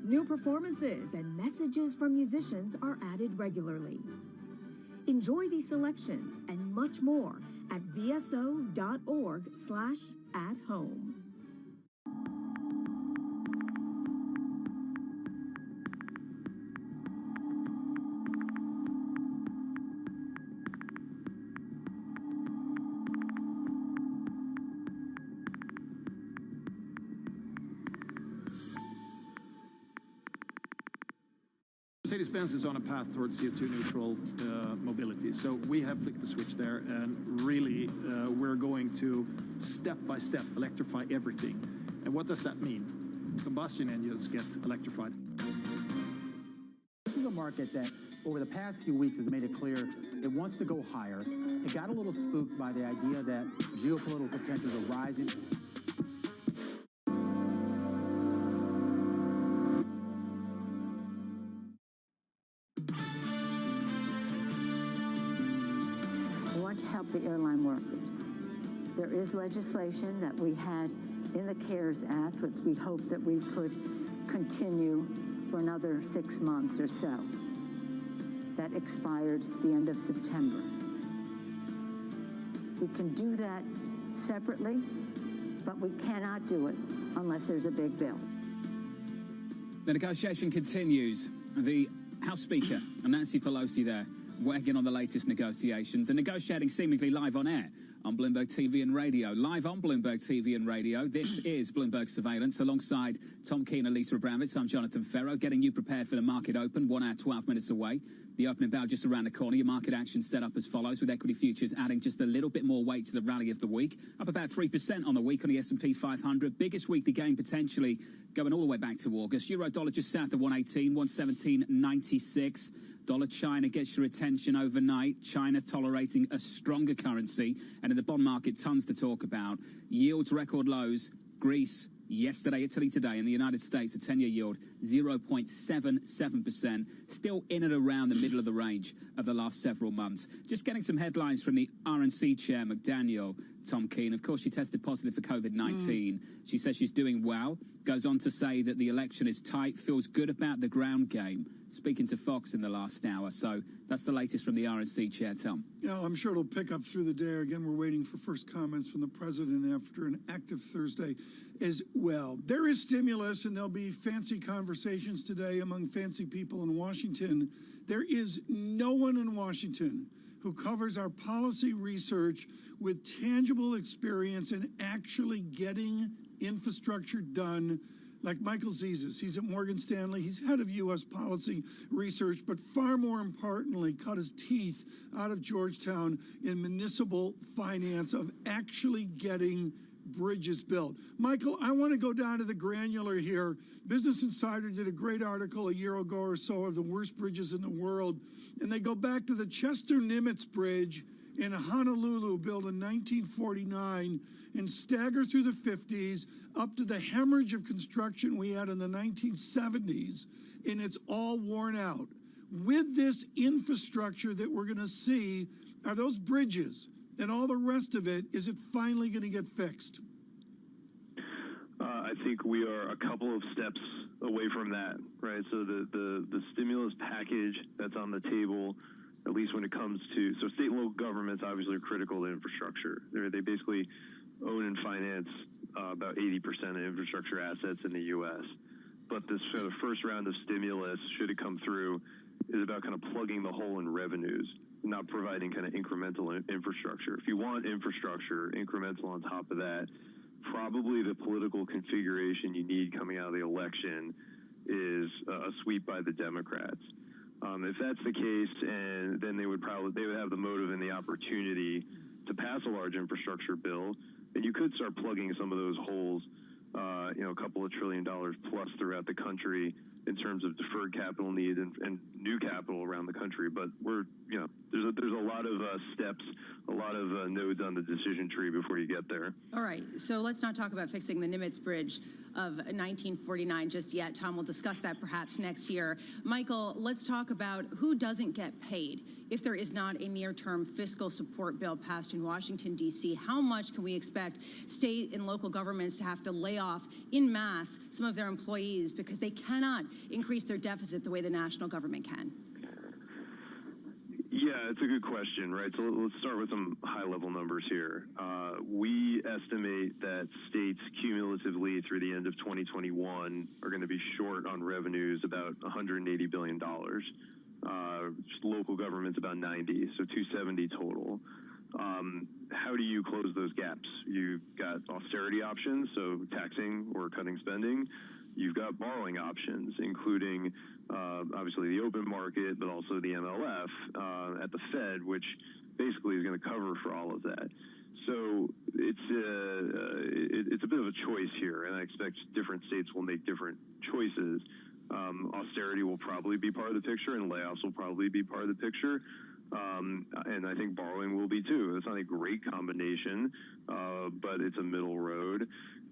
New performances and messages from musicians are added regularly. Enjoy these selections and much more at bso.org/at-home. Mercedes-Benz is on a path towards CO2 neutral mobility. So we have flicked the switch there, and really we're going to step by step electrify everything. And what does that mean? Combustion engines get electrified. This is a market that over the past few weeks has made it clear it wants to go higher. It got a little spooked by the idea that geopolitical tensions are rising. The airline workers. There is legislation that we had in the CARES Act, which we hope that we could continue for another 6 months or so. That expired the end of September. We can do that separately, but we cannot do it unless there's a big bill. The negotiation continues. The House Speaker, Nancy Pelosi there, weighing on the latest negotiations and negotiating seemingly live on air on Bloomberg TV and radio. Live on Bloomberg TV and radio, this is Bloomberg Surveillance alongside Tom Keene and Lisa Abramowitz. I'm Jonathan Ferro, getting you prepared for the market open, 1 hour, 12 minutes away. The opening bell just around the corner. Your market action set up as follows, with equity futures adding just a little bit more weight to the rally of the week. Up about 3% on the week on the S&P 500. Biggest weekly gain potentially going all the way back to August. Euro dollar just south of 118, 117.96. Dollar China gets your attention overnight. China tolerating a stronger currency. And in the bond market, tons to talk about. Yields record lows. Greece yesterday, Italy today. In the United States, a 10-year yield 0.77%. Still in and around the middle of the range of the last several months. Just getting some headlines from the RNC chair, McDaniel, Tom Keene. Of course, she tested positive for COVID-19. She says she's doing well. Goes on to say that the election is tight. Feels good about the ground game. Speaking to Fox in the last hour. So that's the latest from the RNC chair, Tom. Yeah, I'm sure it'll pick up through the day. Again, we're waiting for first comments from the president after an active Thursday as well. There is stimulus, and there'll be fancy conversations today among fancy people in Washington. There is no one in Washington who covers our policy research with tangible experience in actually getting infrastructure done like Michael Zezas. He's at Morgan Stanley. He's head of U.S. policy research, but far more importantly, cut his teeth out of Georgetown in municipal finance of actually getting bridges built. Michael, I want to go down to the granular here. Business Insider did a great article a year ago or so of the worst bridges in the world, and they go back to the Chester Nimitz Bridge in Honolulu, built in 1949, and stagger through the 50s up to the hemorrhage of construction we had in the 1970s, and it's all worn out. With this infrastructure that we're going to see, are those bridges and all the rest of it, is it finally going to get fixed? I think we are a couple of steps away from that, right? So the stimulus package that's on the table, at least when it comes to, so state and local governments obviously are critical to infrastructure. They basically own and finance about 80% of infrastructure assets in the U.S. But this first round of stimulus, should it come through, is about kind of plugging the hole in revenues, not providing kind of incremental infrastructure. If you want infrastructure, incremental on top of that, probably the political configuration you need coming out of the election is a sweep by the Democrats. If that's the case, and then they would have the motive and the opportunity to pass a large infrastructure bill, and you could start plugging some of those holes, a couple of $1 trillion plus throughout the country in terms of deferred capital need and new capital around the country. But there's a lot of steps, a lot of nodes on the decision tree before you get there. All right, so let's not talk about fixing the Nimitz Bridge of 1949 just yet. Tom will discuss that perhaps next year. Michael, let's talk about who doesn't get paid if there is not a near-term fiscal support bill passed in Washington, D.C. How much can we expect state and local governments to have to lay off en masse some of their employees because they cannot increase their deficit the way the national government can? Yeah, it's a good question, right? So let's start with some high-level numbers here. We estimate that states cumulatively through the end of 2021 are going to be short on revenues about $180 billion. Local governments about 90, so 270 total. How do you close those gaps? You've got austerity options, so taxing or cutting spending. You've got borrowing options, including obviously the open market, but also the MLF at the Fed, which basically is going to cover for all of that. So it's a bit of a choice here, and I expect different states will make different choices. Austerity will probably be part of the picture, and layoffs will probably be part of the picture. And I think borrowing will be too. It's not a great combination, but it's a middle road.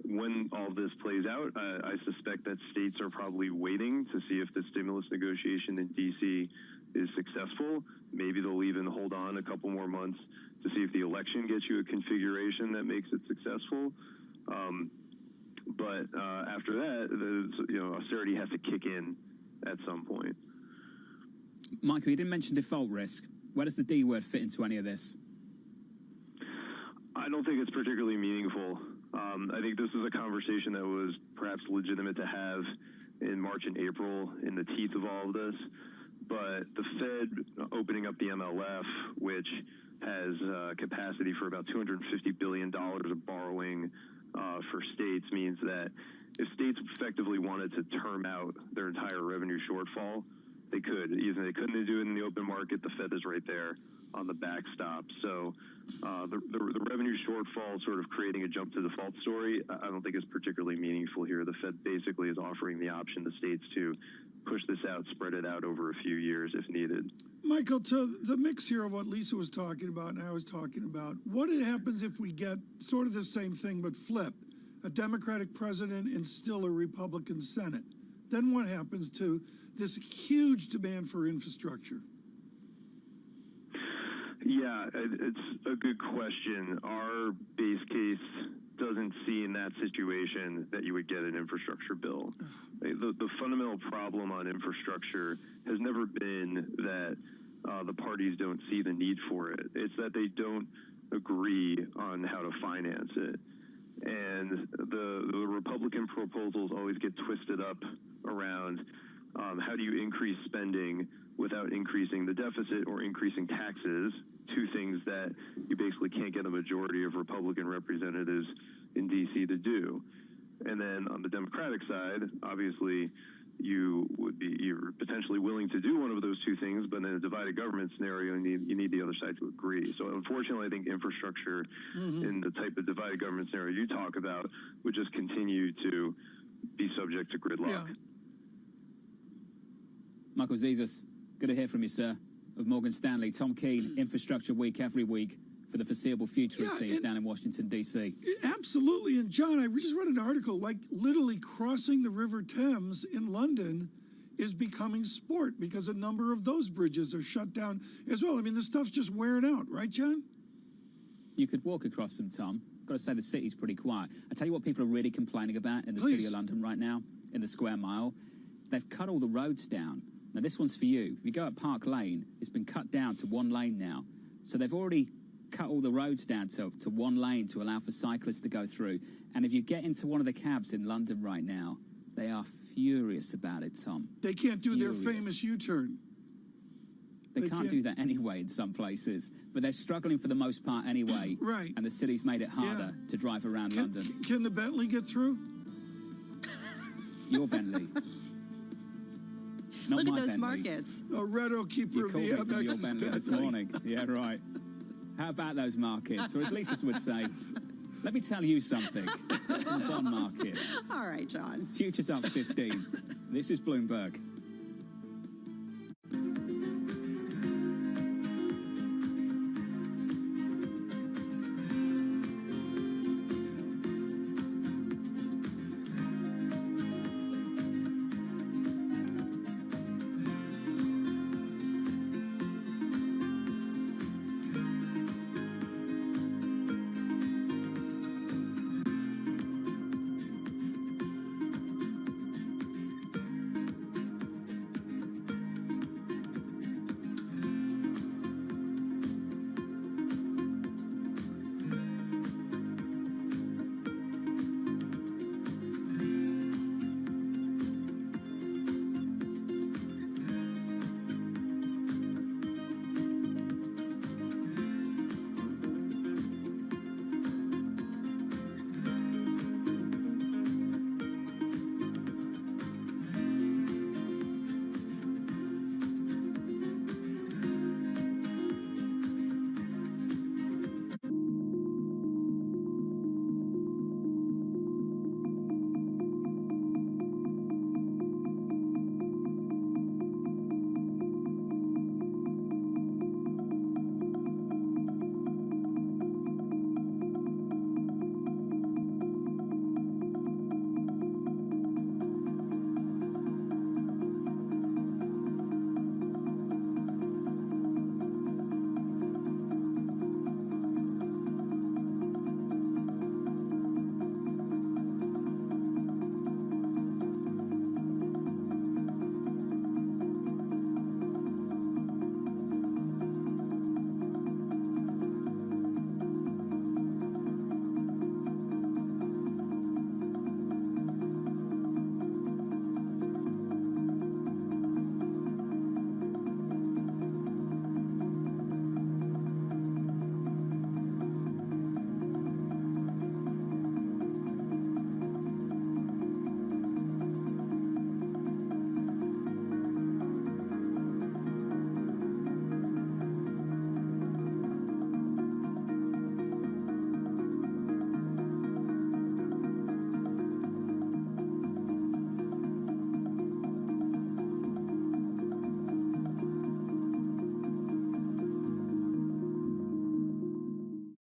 When all this plays out, I suspect that states are probably waiting to see if the stimulus negotiation in D.C. is successful. Maybe they'll even hold on a couple more months to see if the election gets you a configuration that makes it successful. But after that, austerity has to kick in at some point. Michael, you didn't mention default risk. Where does the D word fit into any of this? I don't think it's particularly meaningful. I think this is a conversation that was perhaps legitimate to have in March and April in the teeth of all of this. But the Fed opening up the MLF, which has capacity for about $250 billion of borrowing for states, means that if states effectively wanted to term out their entire revenue shortfall, they could. Even they couldn't do it in the open market. The Fed is right there on the backstop. So the revenue shortfall sort of creating a jump to default story, I don't think is particularly meaningful here. The Fed basically is offering the option to states to push this out, spread it out over a few years if needed. Michael, to the mix here of what Lisa was talking about and I was talking about, what happens if we get sort of the same thing but flipped? A Democratic president and still a Republican Senate. Then what happens to this huge demand for infrastructure? Yeah, it's a good question. Our base case doesn't see in that situation that you would get an infrastructure bill. The fundamental problem on infrastructure has never been that the parties don't see the need for it. It's that they don't agree on how to finance it. And the Republican proposals always get twisted up around how do you increase spending without increasing the deficit or increasing taxes, two things that you basically can't get a majority of Republican representatives in D.C. to do. And then on the Democratic side, obviously, you're potentially willing to do one of those two things, but in a divided government scenario, you need the other side to agree. So unfortunately, I think infrastructure in the type of divided government scenario you talk about would just continue to be subject to gridlock. Yeah. Michael Zezas, good to hear from you, sir, of Morgan Stanley. Tom Keene, Infrastructure Week every week for the foreseeable future, it seems, down in Washington, D.C. Absolutely. And, John, I just read an article, like literally crossing the River Thames in London is becoming sport because a number of those bridges are shut down as well. I mean, this stuff's just wearing out, right, John? You could walk across them, Tom. I've got to say, the city's pretty quiet. I tell you what people are really complaining about in the city of London right now, in the Square Mile. They've cut all the roads down. Now, this one's for you. If you go at Park Lane, it's been cut down to one lane now. So they've already cut all the roads down to one lane to allow for cyclists to go through. And if you get into one of the cabs in London right now, they are furious about it, Tom. They can't do their famous U-turn. They can't do that anyway in some places, but they're struggling for the most part anyway. Right. And the city's made it harder to drive around London. Can the Bentley get through? Your Bentley. Look at those Bentley. markets. A red keeper of the Your MX Bentley this morning. Yeah, right. How about those markets? Or as Lisa would say, let me tell you something. The bond market. All right, John. Futures up 15. This is Bloomberg.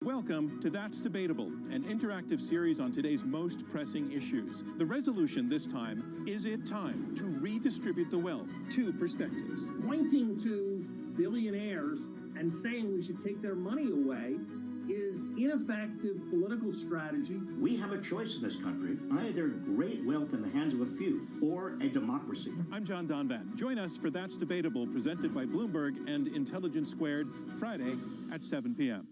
Welcome to That's Debatable, an interactive series on today's most pressing issues. The resolution this time, is it time to redistribute the wealth? Two perspectives. Pointing to billionaires and saying we should take their money away is ineffective political strategy. We have a choice in this country, either great wealth in the hands of a few or a democracy. I'm John Donvan. Join us for That's Debatable, presented by Bloomberg and Intelligence Squared, Friday at 7 p.m.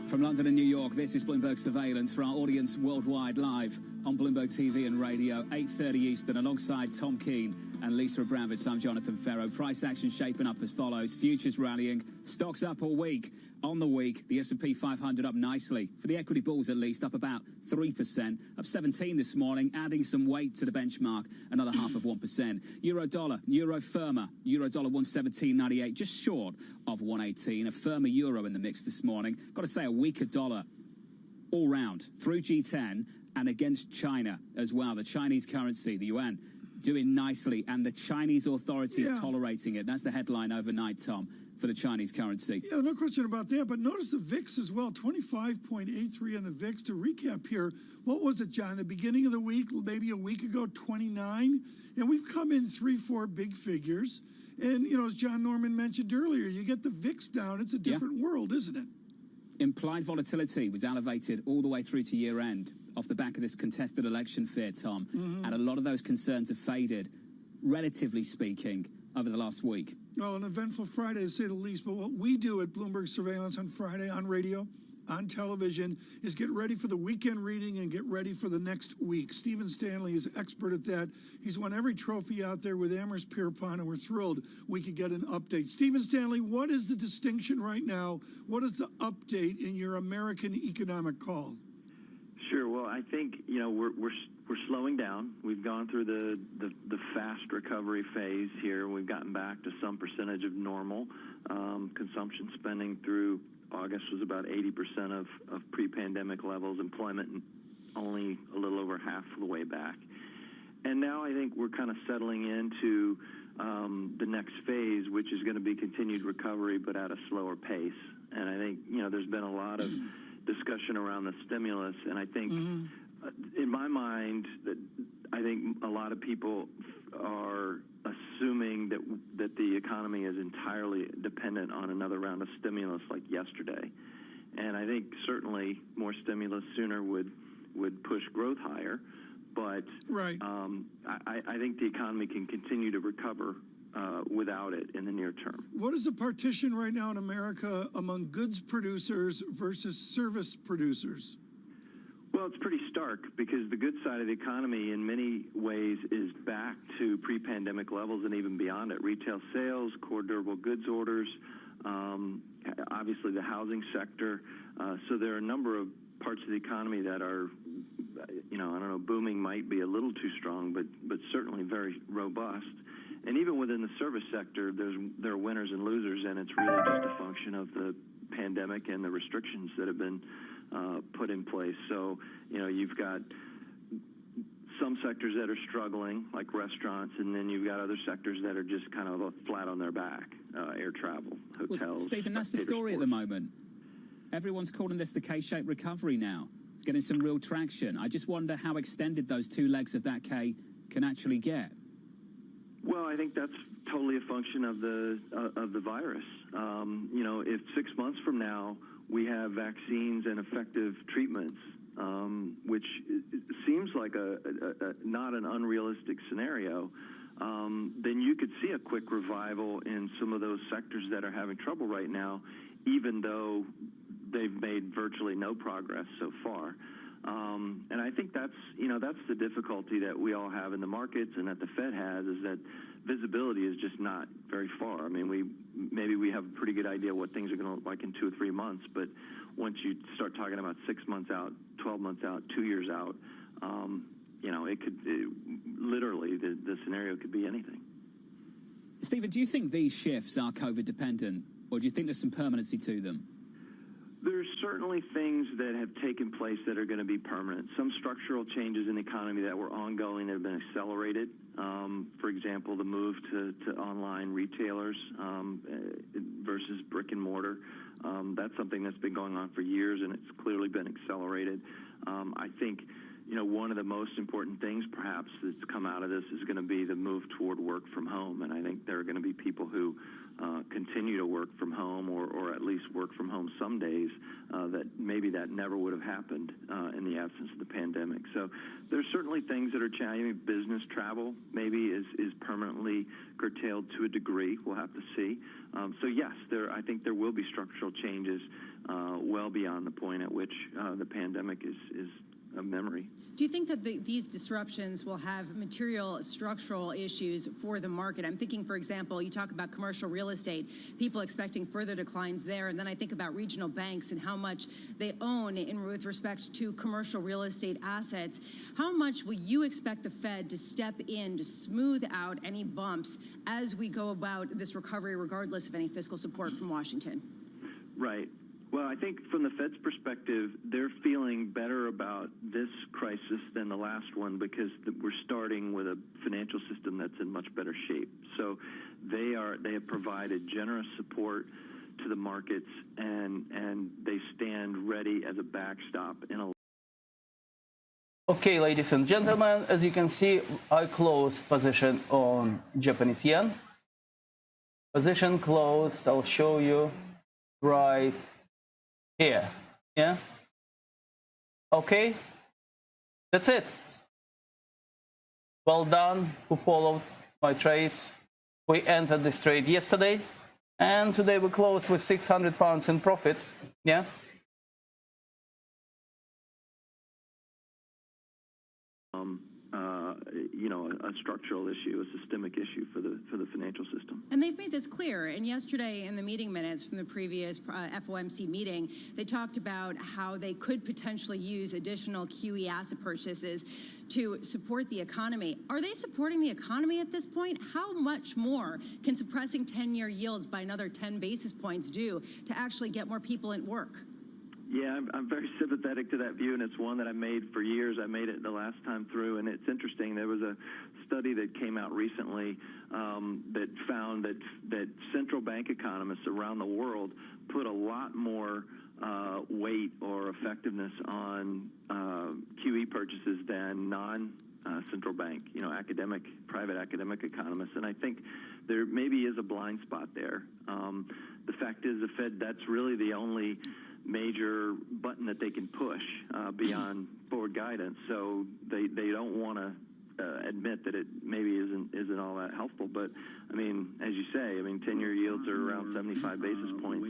From London and New York, this is Bloomberg Surveillance for our audience worldwide, live on Bloomberg TV and radio, 8:30 Eastern, alongside Tom Keene and Lisa Abramowitz. I'm Jonathan Ferro. Price action shaping up as follows. Futures rallying, stocks up all week. On the week, the S&P 500 up nicely. For the equity bulls, at least, up about 3%. Up 17 this morning, adding some weight to the benchmark, another half of 1%. Euro dollar, euro firmer. Euro dollar 117.98, just short of 118. A firmer euro in the mix this morning. Got to say, a weaker dollar all round through G10 and against China as well. The Chinese currency, the yuan, doing nicely, and the Chinese authorities tolerating it. That's the headline overnight, Tom, for the Chinese currency. Yeah, no question about that. But notice the VIX as well, 25.83 in the VIX. To recap here, what was it, John? The beginning of the week, maybe a week ago, 29. And we've come in 3-4 big figures. And, you know, as John Norman mentioned earlier, you get the VIX down. It's a different world, isn't it? Implied volatility was elevated all the way through to year end off the back of this contested election fear, Tom. And a lot of those concerns have faded, relatively speaking, over the last week. Well, an eventful Friday, to say the least. But what we do at Bloomberg Surveillance on Friday, on radio, on television, is get ready for the weekend reading and get ready for the next week. Stephen Stanley is expert at that. He's won every trophy out there with Amherst Pierpont, and we're thrilled we could get an update. Stephen Stanley, what is the distinction right now? What is the update in your American economic call? Sure. Well, I think, you know, we're slowing down. We've gone through the fast recovery phase here. We've gotten back to some percentage of normal. Consumption spending through August was about 80% of pre-pandemic levels. Employment only a little over half the way back. And now I think we're kind of settling into the next phase, which is going to be continued recovery, but at a slower pace. And I think, you know, there's been a lot of discussion around the stimulus, and I think, in my mind, I think a lot of people are assuming that the economy is entirely dependent on another round of stimulus like yesterday. And I think certainly more stimulus sooner would push growth higher. But I think the economy can continue to recover without it in the near term. What is the partition right now in America among goods producers versus service producers? Well, it's pretty stark because the goods side of the economy in many ways is back to pre-pandemic levels and even beyond it. Retail sales, core durable goods orders, obviously the housing sector. So there are a number of parts of the economy that are, you know, I don't know, booming might be a little too strong, but certainly very robust. And even within the service sector, there are winners and losers, and it's really just a function of the pandemic and the restrictions that have been put in place. So, you know, you've got some sectors that are struggling, like restaurants, and then you've got other sectors that are just kind of flat on their back, air travel, hotels. Well, Stephen, that's the story at the moment. Everyone's calling this the K-shaped recovery now. It's getting some real traction. I just wonder how extended those two legs of that K can actually get. Well, I think that's totally a function of the virus. You know, if 6 months from now we have vaccines and effective treatments, which seems like not an unrealistic scenario, then you could see a quick revival in some of those sectors that are having trouble right now, even though they've made virtually no progress so far. And I think that's the difficulty that we all have in the markets and that the Fed has, is that visibility is just not very far. I mean, maybe we have a pretty good idea what things are going to look like in 2 or 3 months, but once you start talking about 6 months out, 12 months out, 2 years out, you know, literally the scenario could be anything. Stephen, do you think these shifts are COVID dependent, or do you think there's some permanency to them? There's certainly things that have taken place that are going to be permanent. Some structural changes in the economy that were ongoing have been accelerated. For example, the move to online retailers versus brick and mortar. That's something that's been going on for years, and it's clearly been accelerated. I think, you know, one of the most important things perhaps that's come out of this is going to be the move toward work from home. And I think there are going to be people who continue to work from home or at least work from home some days that maybe that never would have happened in the absence of the pandemic. So there's certainly things that are challenging. Business travel maybe is permanently curtailed to a degree. We'll have to see. So yes, I think there will be structural changes well beyond the point at which the pandemic is memory. Do you think that these disruptions will have material structural issues for the market? I'm thinking, for example, you talk about commercial real estate, people expecting further declines there, and then I think about regional banks and how much they own with respect to commercial real estate assets. How much will you expect the Fed to step in to smooth out any bumps as we go about this recovery, regardless of any fiscal support from Washington? Right. Well, I think from the Fed's perspective, they're feeling better about this crisis than the last one because we're starting with a financial system that's in much better shape. So they have provided generous support to the markets, and they stand ready as a backstop in a. Okay, ladies and gentlemen, as you can see, I closed position on Japanese yen. Position closed, I'll show you right here. Yeah. Okay. That's it. Well done who followed my trades. We entered this trade yesterday, and today we closed with £600 in profit. Yeah. A structural issue, a systemic issue for the financial system. And they've made this clear. And yesterday in the meeting minutes from the previous FOMC meeting, they talked about how they could potentially use additional QE asset purchases to support the economy. Are they supporting the economy at this point? How much more can suppressing 10-year yields by another 10 basis points do to actually get more people at work? Yeah, I'm very sympathetic to that view, and it's one that I made for years. I made it the last time through, and it's interesting. There was a study that came out recently that found that central bank economists around the world put a lot more weight or effectiveness on QE purchases than non-central bank, private academic economists. And I think there maybe is a blind spot there. The fact is the Fed, that's really the only major button that they can push beyond forward guidance. So they don't want to admit that it maybe isn't all that helpful. But I mean, as you say, 10-year yields are around 75 basis points.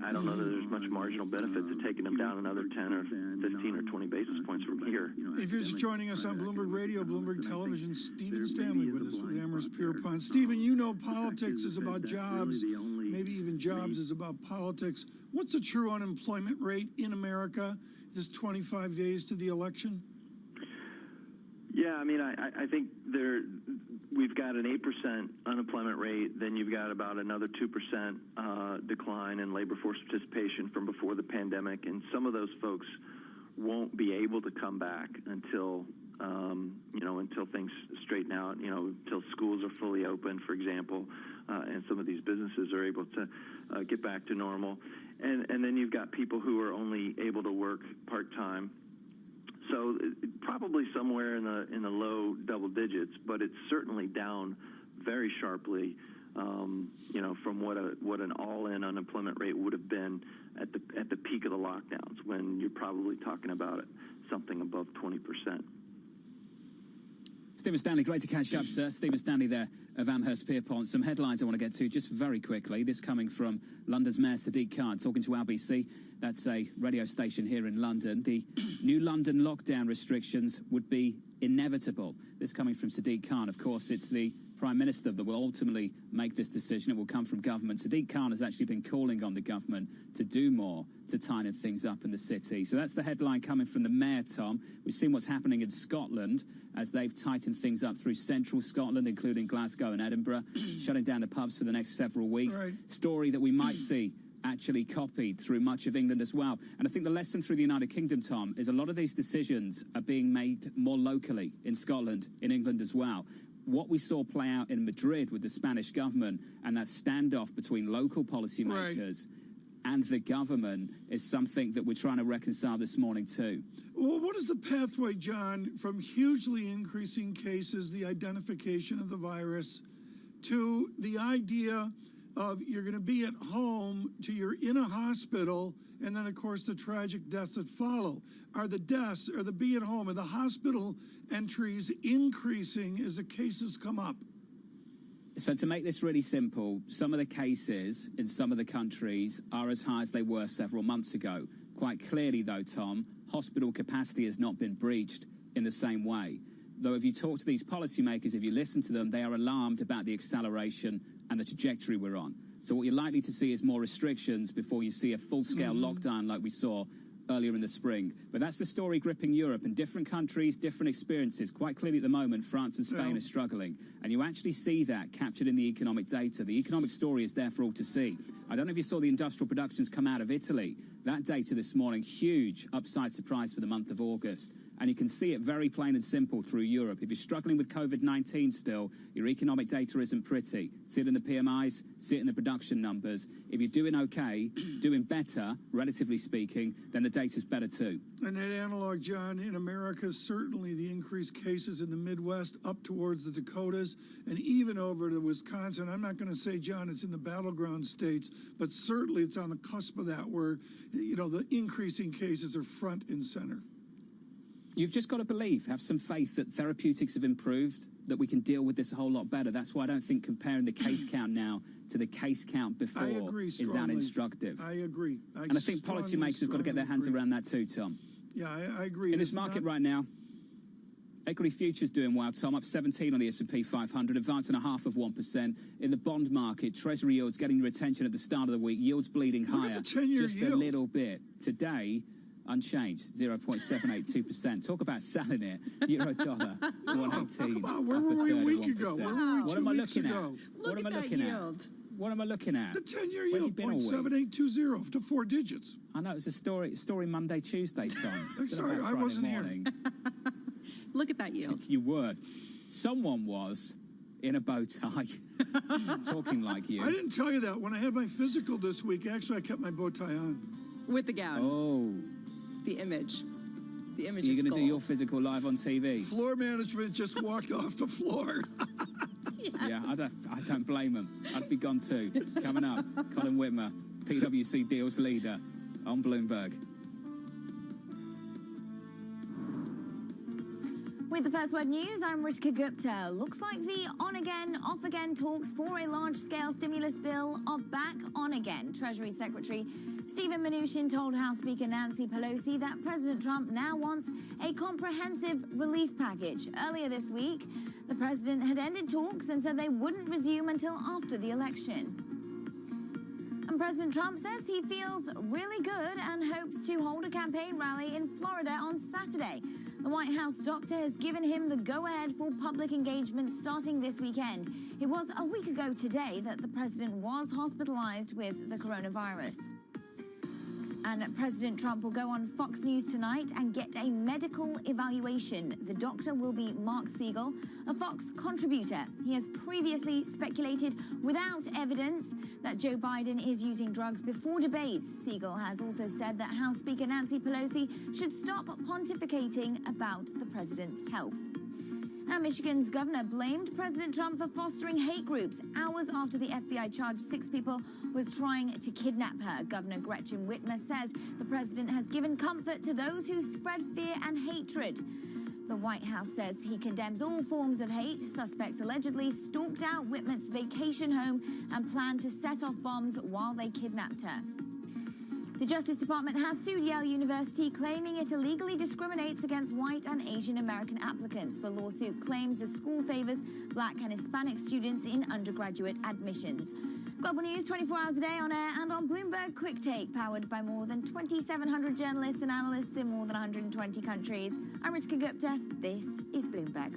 I don't know that there's much marginal benefit to taking them down another 10 or 15 or 20 basis points from here. If you're just joining us on Bloomberg Radio, Bloomberg Television, Stephen Stanley with us with Amherst Pierpont. Stephen, politics is about jobs. Maybe even jobs is about politics. What's the true unemployment rate in America this 25 days to the election? Yeah, I think we've got an 8% unemployment rate. Then you've got about another 2% decline in labor force participation from before the pandemic. And some of those folks won't be able to come back until things straighten out, until schools are fully open, for example, and some of these businesses are able to get back to normal. And then you've got people who are only able to work part-time. So probably somewhere in the low double digits, but it's certainly down very sharply, from what an all-in unemployment rate would have been at the peak of the lockdowns, when you're probably talking about something above 20%. Stephen Stanley, great to catch up, sir. Stephen Stanley there of Amherst Pierpont. Some headlines I want to get to just very quickly. This coming from London's Mayor Sadiq Khan, talking to LBC. That's a radio station here in London. The new London lockdown restrictions would be inevitable. This coming from Sadiq Khan. Of course, it's the Prime Minister that will ultimately make this decision. It will come from government. Sadiq Khan has actually been calling on the government to do more to tighten things up in the city. So that's the headline coming from the Mayor, Tom. We've seen what's happening in Scotland as they've tightened things up through central Scotland, including Glasgow and Edinburgh, shutting down the pubs for the next several weeks. Right. Story that we might see actually copied through much of England as well. And I think the lesson through the United Kingdom, Tom, is a lot of these decisions are being made more locally in Scotland, in England as well. What we saw play out in Madrid with the Spanish government and that standoff between local policymakers and the government is something that we're trying to reconcile this morning too. Well, what is the pathway, John, from hugely increasing cases, the identification of the virus, to the idea of you're going to be at home, to you're in a hospital, and then, of course, the tragic deaths that follow? Are the deaths, or the be at home, and the hospital entries increasing as the cases come up? So to make this really simple, some of the cases in some of the countries are as high as they were several months ago. Quite clearly, though, Tom, hospital capacity has not been breached in the same way. Though if you talk to these policymakers, if you listen to them, they are alarmed about the acceleration and the trajectory we're on. So what you're likely to see is more restrictions before you see a full-scale lockdown like we saw earlier in the spring. But that's the story gripping Europe, and different countries, different experiences. Quite clearly at the moment, France and Spain are struggling. And you actually see that captured in the economic data. The economic story is there for all to see. I don't know if you saw the industrial productions come out of Italy. That data this morning, huge upside surprise for the month of August. And you can see it very plain and simple through Europe. If you're struggling with COVID-19 still, your economic data isn't pretty. See it in the PMIs, see it in the production numbers. If you're doing okay, doing better, relatively speaking, then the data's better too. And that analog, John, in America, certainly the increased cases in the Midwest up towards the Dakotas and even over to Wisconsin. I'm not going to say, John, it's in the battleground states, but certainly it's on the cusp of that where, you know, the increasing cases are front and center. You've just got to believe, have some faith that therapeutics have improved, that we can deal with this a whole lot better. That's why I don't think comparing the case count now to the case count before is that instructive. I agree. And I think policymakers have got to get their hands around that too, Tom. Yeah, I agree. In this market right now, equity futures doing well, Tom, up 17 on the S&P 500, advancing 0.5%. In the bond market, Treasury yields getting your attention at the start of the week, yields bleeding higher just a little bit. Today, unchanged, 0.782%. Talk about selling it. Euro dollar, 118. Come on, where were we a week ago? Where were we what 2 am I weeks looking ago? at? What am I looking at? What am I looking at? The 10-year yield, 0.7820 to 4 digits. I know, it's a story Monday, Tuesday, Tom. Sorry, I wasn't here. Look at that yield. You were. Someone was in a bow tie, talking like you. I didn't tell you that. When I had my physical this week, actually, I kept my bow tie on. With the gown. Oh. The image. The image You're is going to do gold. your physical live on TV? Floor management just walked off the floor. Yes. Yeah, I don't blame them. I'd be gone too. Coming up, Colin Whitmer, PwC deals leader on Bloomberg. With the First Word News, I'm Rishka Gupta. Looks like the on-again, off-again talks for a large-scale stimulus bill are back on again. Treasury Secretary Steven Mnuchin told House Speaker Nancy Pelosi that President Trump now wants a comprehensive relief package. Earlier this week, the president had ended talks and said they wouldn't resume until after the election. And President Trump says he feels really good and hopes to hold a campaign rally in Florida on Saturday. The White House doctor has given him the go-ahead for public engagement starting this weekend. It was a week ago today that the president was hospitalized with the coronavirus. And President Trump will go on Fox News tonight and get a medical evaluation. The doctor will be Mark Siegel, a Fox contributor. He has previously speculated without evidence that Joe Biden is using drugs before debates. Siegel has also said that House Speaker Nancy Pelosi should stop pontificating about the president's health. Now, Michigan's governor blamed President Trump for fostering hate groups hours after the FBI charged 6 people with trying to kidnap her. Governor Gretchen Whitmer says the president has given comfort to those who spread fear and hatred. The White House says he condemns all forms of hate. Suspects allegedly stalked out Whitmer's vacation home and planned to set off bombs while they kidnapped her. The Justice Department has sued Yale University, claiming it illegally discriminates against white and Asian American applicants. The lawsuit claims the school favors Black and Hispanic students in undergraduate admissions. Global News 24 hours a day on air and on Bloomberg Quick Take, powered by more than 2,700 journalists and analysts in more than 120 countries. I'm Rishka Gupta. This is Bloomberg.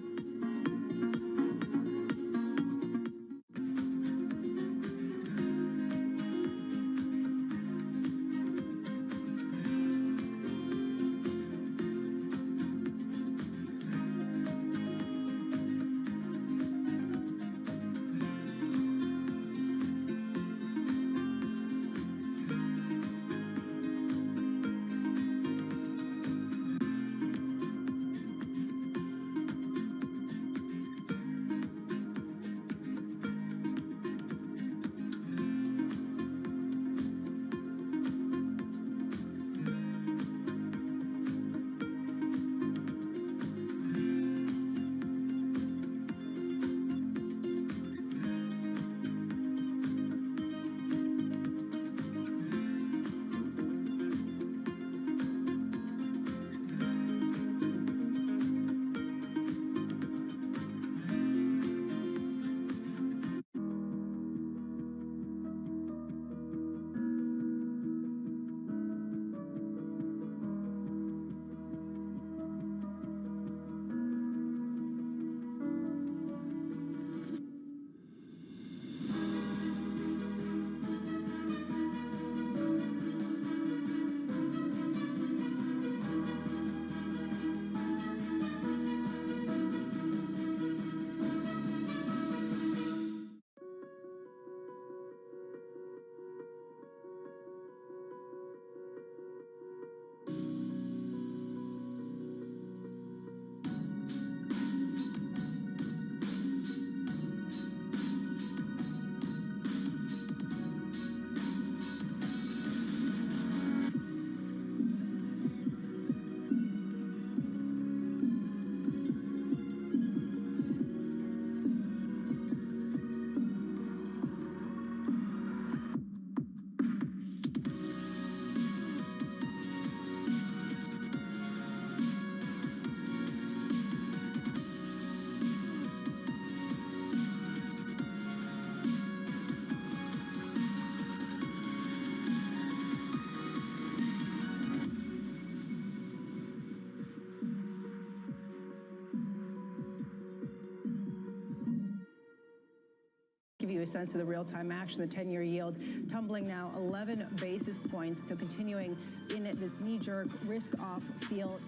you a sense of the real-time action. The 10-year yield tumbling now 11 basis points, so continuing in this knee-jerk risk-off feel.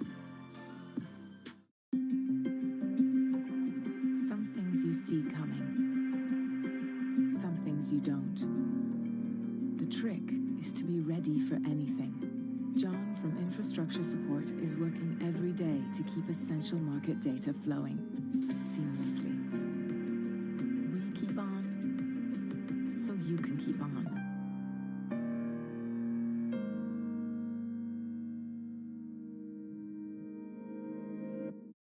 Some things you see coming, some things you don't. The trick is to be ready for anything. John from Infrastructure Support is working every day to keep essential market data flowing seamlessly. We keep on, so you can keep on.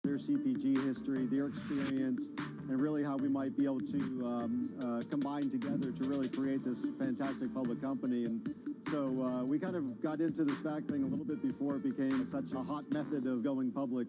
Their CPG history, their experience, and really how we might be able to combine together to really create this fantastic public company. And so we kind of got into the SPAC thing a little bit before it became such a hot method of going public.